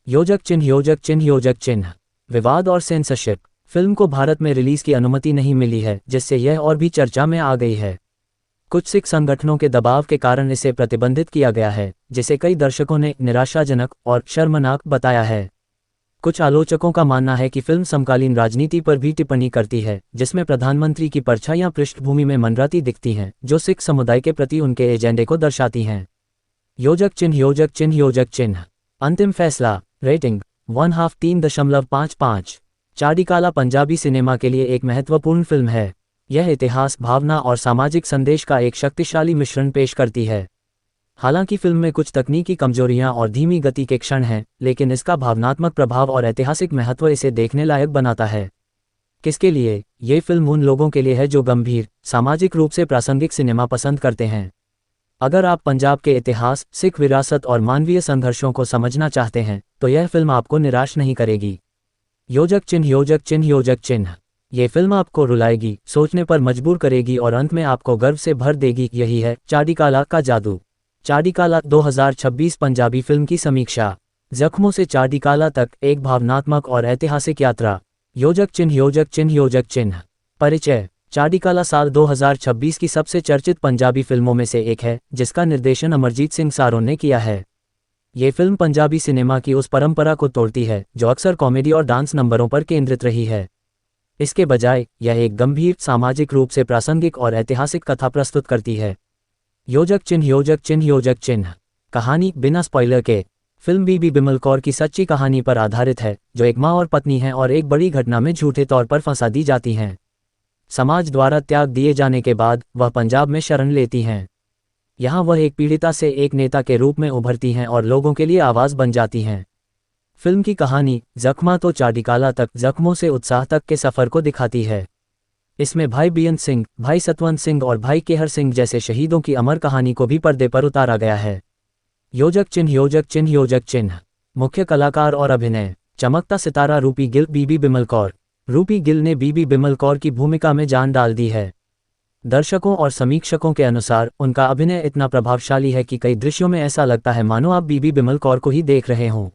योजक चिन्ह योजक चिन्ह योजक चिन्ह। विवाद और सेंसरशिप। फिल्म को भारत में रिलीज की अनुमति नहीं मिली है, जिससे यह और भी चर्चा में आ गई है। कुछ सिख संगठनों के दबाव के कारण इसे प्रतिबंधित किया गया है, जिसे कई दर्शकों ने निराशाजनक और शर्मनाक बताया है। कुछ आलोचकों का मानना है कि फिल्म समकालीन राजनीति पर भी टिप्पणी करती है, जिसमें प्रधानमंत्री की परछाइयां पृष्ठभूमि में मंडराती दिखती हैं, जो सिख समुदाय के प्रति उनके एजेंडे को दर्शाती हैं। योजक चिन्ह योजक चिन्ह योजक चिन्ह। अंतिम फैसला। रेटिंग 1/2 3.55। चाडिकाला पंजाबी सिनेमा के लिए एक महत्वपूर्ण फिल्म है। यह इतिहास, भावना और सामाजिक संदेश का एक शक्तिशाली मिश्रण पेश करती है। हालांकि फिल्म में कुछ तकनीकी कमजोरियां और धीमी गति के क्षण हैं, लेकिन इसका भावनात्मक प्रभाव और ऐतिहासिक महत्व इसे देखने लायक बनाता है। किसके लिए? ये फिल्म उन लोगों के लिए है जो गंभीर, सामाजिक रूप से प्रासंगिक सिनेमा पसंद करते हैं। अगर आप पंजाब के इतिहास, सिख विरासत और मानवीय संघर्षों को समझना चाहते हैं, तो यह फिल्म आपको निराश नहीं करेगी। योजक चिन्ह योजक चिन्ह योजक चिन्ह। ये फिल्म आपको रुलाएगी, सोचने पर मजबूर करेगी और अंत में आपको गर्व से भर देगी। यही है चाडिकाला का जादू। चाडिकाला 2026 पंजाबी फिल्म की समीक्षा। जख्मों से चाडिकाला तक, एक भावनात्मक और ऐतिहासिक यात्रा। योजक चिन्ह योजक चिन्ह योजक चिन्ह। परिचय। चाडिकाला साल 2026 की सबसे चर्चित पंजाबी फिल्मों में से एक है, जिसका निर्देशन अमरजीत सिंह सारोन ने किया है। ये फिल्म पंजाबी सिनेमा की उस परंपरा को तोड़ती है जो अक्सर कॉमेडी और डांस नंबरों पर केंद्रित रही है। इसके बजाय यह एक गंभीर, सामाजिक रूप से प्रासंगिक और ऐतिहासिक कथा प्रस्तुत करती है। योजक चिन्ह योजक चिन्ह योजक चिन्ह। कहानी बिना स्पॉइलर के। फिल्म बीबी बिमल कौर की सच्ची कहानी पर आधारित है, जो एक माँ और पत्नी हैं और एक बड़ी घटना में झूठे तौर पर फंसा दी जाती हैं। समाज द्वारा त्याग दिए जाने के बाद वह पंजाब में शरण लेती हैं। यहाँ वह एक पीड़िता से एक नेता के रूप में उभरती हैं और लोगों के लिए आवाज़ बन जाती हैं। फिल्म की कहानी जख्मा तो चाडिकाला तक, जख्मों से उत्साह तक के सफ़र को दिखाती है। इसमें भाई बेअंत सिंह, भाई सतवंत सिंह और भाई केहर सिंह जैसे शहीदों की अमर कहानी को भी पर्दे पर उतारा गया है। योजक चिन्ह योजक चिन्ह योजक चिन्ह। मुख्य कलाकार और अभिनय। चमकता सितारा रूपी गिल। बीबी बिमल कौर। रूपी गिल ने बीबी बिमल कौर की भूमिका में जान डाल दी है। दर्शकों और समीक्षकों के अनुसार उनका अभिनय इतना प्रभावशाली है कि कई दृश्यों में ऐसा लगता है मानो आप बीबी बिमल कौर को ही देख रहे हों।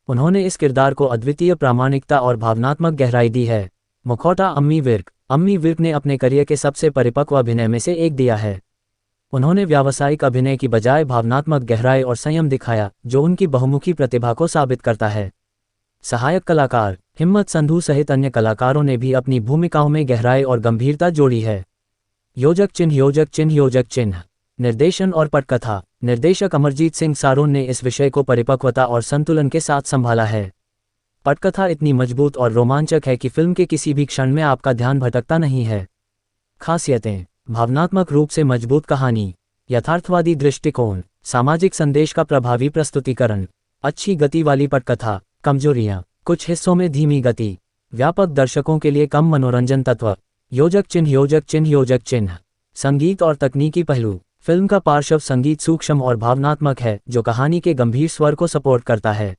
उन्होंने इस किरदार को अद्वितीय प्रामाणिकता और भावनात्मक गहराई दी है। मुखौटा। अम्मी विर्क। अम्मी विर्क ने अपने करियर के सबसे परिपक्व अभिनय में से एक दिया है। उन्होंने व्यावसायिक अभिनय की बजाय भावनात्मक गहराई और संयम दिखाया, जो उनकी बहुमुखी प्रतिभा को साबित करता है। सहायक कलाकार। हिम्मत संधू सहित अन्य कलाकारों ने भी अपनी भूमिकाओं में गहराई और गंभीरता जोड़ी है। योजक चिन्ह। योजक चिन्ह। योजक चिन्ह। निर्देशन और पटकथा। निर्देशक अमरजीत सिंह सारोन ने इस विषय को परिपक्वता और संतुलन के साथ संभाला है। पटकथा इतनी मजबूत और रोमांचक है कि फिल्म के किसी भी क्षण में आपका ध्यान भटकता नहीं है। खासियतें। भावनात्मक रूप से मजबूत कहानी, यथार्थवादी दृष्टिकोण, सामाजिक संदेश का प्रभावी प्रस्तुतिकरण, अच्छी गति वाली पटकथा। कमजोरियां। कुछ हिस्सों में धीमी गति, व्यापक दर्शकों के लिए कम मनोरंजन तत्व। योजक चिन्ह। योजक चिन्ह। योजक चिन्ह। संगीत और तकनीकी पहलू। फिल्म का पार्श्व संगीत सूक्ष्म और भावनात्मक है, जो कहानी के गंभीर स्वर को सपोर्ट करता है।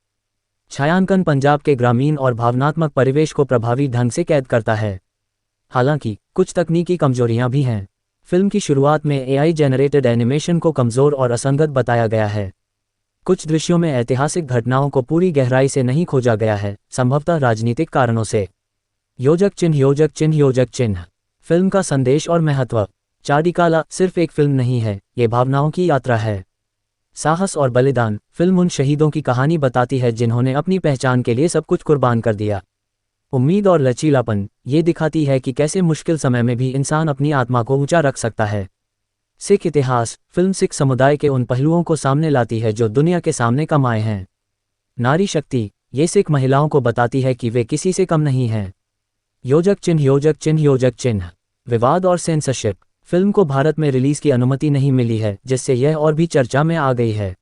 छायांकन पंजाब के ग्रामीण और भावनात्मक परिवेश को प्रभावी ढंग से कैद करता है। हालांकि कुछ तकनीकी कमजोरियां भी हैं। फिल्म की शुरुआत में एआई जेनरेटेड एनिमेशन को कमजोर और असंगत बताया गया है। कुछ दृश्यों में ऐतिहासिक घटनाओं को पूरी गहराई से नहीं खोजा गया है, संभवतः राजनीतिक कारणों से। योजक चिन्ह। योजक चिन्ह। योजक चिन्ह। फिल्म का संदेश और महत्व। चाडिकाला सिर्फ एक फिल्म नहीं है, ये भावनाओं की यात्रा है। साहस और बलिदान। फिल्म उन शहीदों की कहानी बताती है जिन्होंने अपनी पहचान के लिए सब कुछ कुर्बान कर दिया। उम्मीद और लचीलापन। ये दिखाती है कि कैसे मुश्किल समय में भी इंसान अपनी आत्मा को ऊंचा रख सकता है। सिख इतिहास। फिल्म सिख समुदाय के उन पहलुओं को सामने लाती है जो दुनिया के सामने कम आए हैं। नारी शक्ति। ये सिख महिलाओं को बताती है कि वे किसी से कम नहीं हैं। योजक चिन्ह। योजक चिन्ह। योजक चिन्ह। विवाद और सेंसरशिप। फिल्म को भारत में रिलीज की अनुमति नहीं मिली है, जिससे यह और भी चर्चा में आ गई है।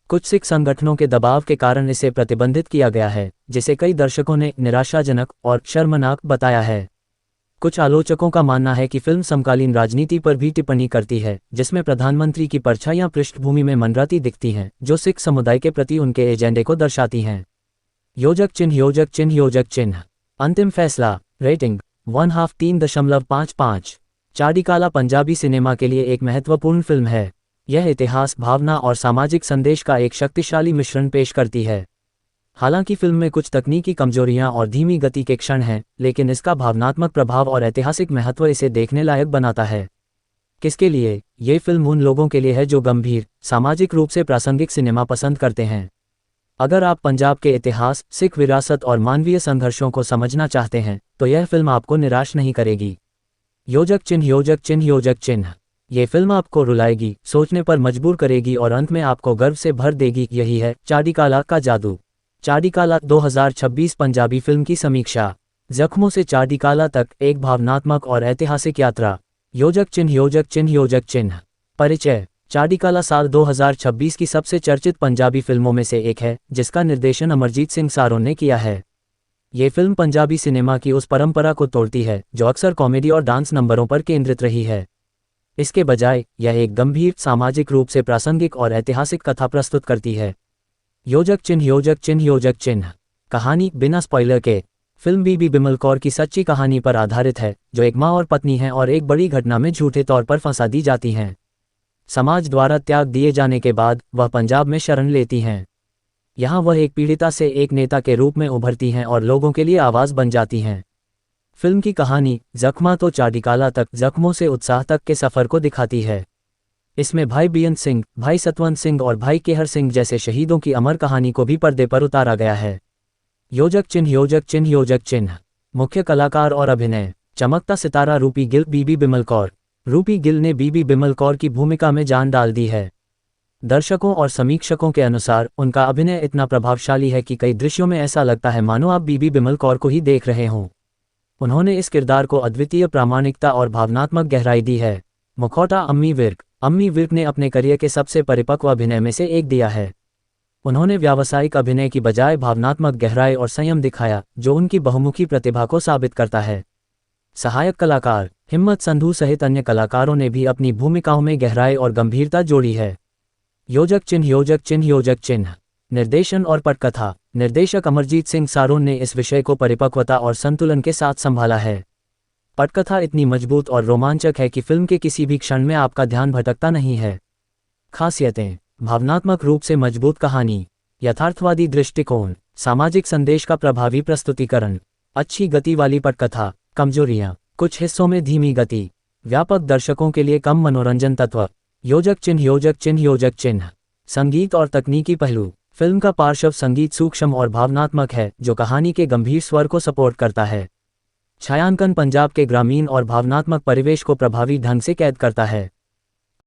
कुछ सिख संगठनों के दबाव के कारण इसे प्रतिबंधित किया गया है, जिसे कई दर्शकों ने निराशाजनक और शर्मनाक बताया है। कुछ आलोचकों का मानना है कि फिल्म समकालीन राजनीति पर भी टिप्पणी करती है, जिसमें प्रधानमंत्री की परछाइयां पृष्ठभूमि में मंडराती दिखती हैं, जो सिख समुदाय के प्रति उनके एजेंडे को दर्शाती हैं। योजक चिन्ह। योजक चिन्ह। योजक चिन्ह। अंतिम फैसला। रेटिंग 1/2 3.55। चाडिकाला पंजाबी सिनेमा के लिए एक महत्वपूर्ण फिल्म है। यह इतिहास, भावना और सामाजिक संदेश का एक शक्तिशाली मिश्रण पेश करती है। हालांकि फिल्म में कुछ तकनीकी कमजोरियां और धीमी गति के क्षण हैं, लेकिन इसका भावनात्मक प्रभाव और ऐतिहासिक महत्व इसे देखने लायक बनाता है। किसके लिए? ये फिल्म उन लोगों के लिए है जो गंभीर, सामाजिक रूप से प्रासंगिक सिनेमा पसंद करते हैं। अगर आप पंजाब के इतिहास, सिख विरासत और मानवीय संघर्षों को समझना चाहते हैं, तो यह फिल्म आपको निराश नहीं करेगी। योजक चिन्ह। योजक चिन्ह। योजक चिन्ह। ये फिल्म आपको रुलाएगी, सोचने पर मजबूर करेगी और अंत में आपको गर्व से भर देगी। यही है चाडिकाला का जादू। चाडिकाला 2026 पंजाबी फिल्म की समीक्षा। जख्मों से चाडिकाला तक, एक भावनात्मक और ऐतिहासिक यात्रा। योजक चिन्ह। योजक चिन्ह। योजक चिन्ह। परिचय। चाडिकाला साल 2026 की सबसे चर्चित पंजाबी फिल्मों में से एक है, जिसका निर्देशन अमरजीत सिंह सारोन ने किया है। ये फिल्म पंजाबी सिनेमा की उस परंपरा को तोड़ती है जो अक्सर कॉमेडी और डांस नंबरों पर केंद्रित रही है। इसके बजाय यह एक गंभीर, सामाजिक रूप से प्रासंगिक और ऐतिहासिक कथा प्रस्तुत करती है। योजक चिन्ह। योजक चिन्ह। योजक चिन्ह। कहानी। बिना स्पॉइलर के, फिल्म बीबी बिमल कौर की सच्ची कहानी पर आधारित है, जो एक माँ और पत्नी हैं और एक बड़ी घटना में झूठे तौर पर फंसा दी जाती हैं। समाज द्वारा त्याग दिए जाने के बाद वह पंजाब में शरण लेती हैं। यहाँ वह एक पीड़िता से एक नेता के रूप में उभरती हैं और लोगों के लिए आवाज़ बन जाती हैं। फिल्म की कहानी जख्मा तो चाडिकाला तक, जख्मों से उत्साह तक के सफ़र को दिखाती है। इसमें भाई बेअंत सिंह, भाई सतवंत सिंह और भाई केहर सिंह जैसे शहीदों की अमर कहानी को भी पर्दे पर उतारा गया है। योजक चिन्ह। योजक चिन्ह। योजक चिन्ह। मुख्य कलाकार और अभिनय। चमकता सितारा रूपी गिल। बीबी बिमल कौर। रूपी गिल ने बीबी बिमल कौर की भूमिका में जान डाल दी है। दर्शकों और समीक्षकों के अनुसार उनका अभिनय इतना प्रभावशाली है कि कई दृश्यों में ऐसा लगता है मानो आप बीबी बिमल कौर को ही देख रहे हों। उन्होंने इस किरदार को अद्वितीय प्रामाणिकता और भावनात्मक गहराई दी है। मुखौटा। अम्मी विर्क। अम्मी विर्क ने अपने करियर के सबसे परिपक्व अभिनय में से एक दिया है। उन्होंने व्यावसायिक अभिनय की बजाय भावनात्मक गहराई और संयम दिखाया, जो उनकी बहुमुखी प्रतिभा को साबित करता है। सहायक कलाकार। हिम्मत संधू सहित अन्य कलाकारों ने भी अपनी भूमिकाओं में गहराई और गंभीरता जोड़ी है। योजक चिन्ह। योजक चिन्ह। योजक चिन्ह। निर्देशन और पटकथा। निर्देशक अमरजीत सिंह सारोन ने इस विषय को परिपक्वता और संतुलन के साथ संभाला है। पटकथा इतनी मजबूत और रोमांचक है कि फिल्म के किसी भी क्षण में आपका ध्यान भटकता नहीं है। खासियतें: भावनात्मक रूप से मजबूत कहानी, यथार्थवादी दृष्टिकोण, सामाजिक संदेश का प्रभावी प्रस्तुतिकरण, अच्छी गति वाली पटकथा। कमजोरियां: कुछ हिस्सों में धीमी गति, व्यापक दर्शकों के लिए कम मनोरंजन तत्व। योजक चिन्ह योजक चिन्ह योजक चिन्ह। संगीत और तकनीकी पहलू। फिल्म का पार्श्व संगीत सूक्ष्म और भावनात्मक है, जो कहानी के गंभीर स्वर को सपोर्ट करता है। छायांकन पंजाब के ग्रामीण और भावनात्मक परिवेश को प्रभावी ढंग से कैद करता है।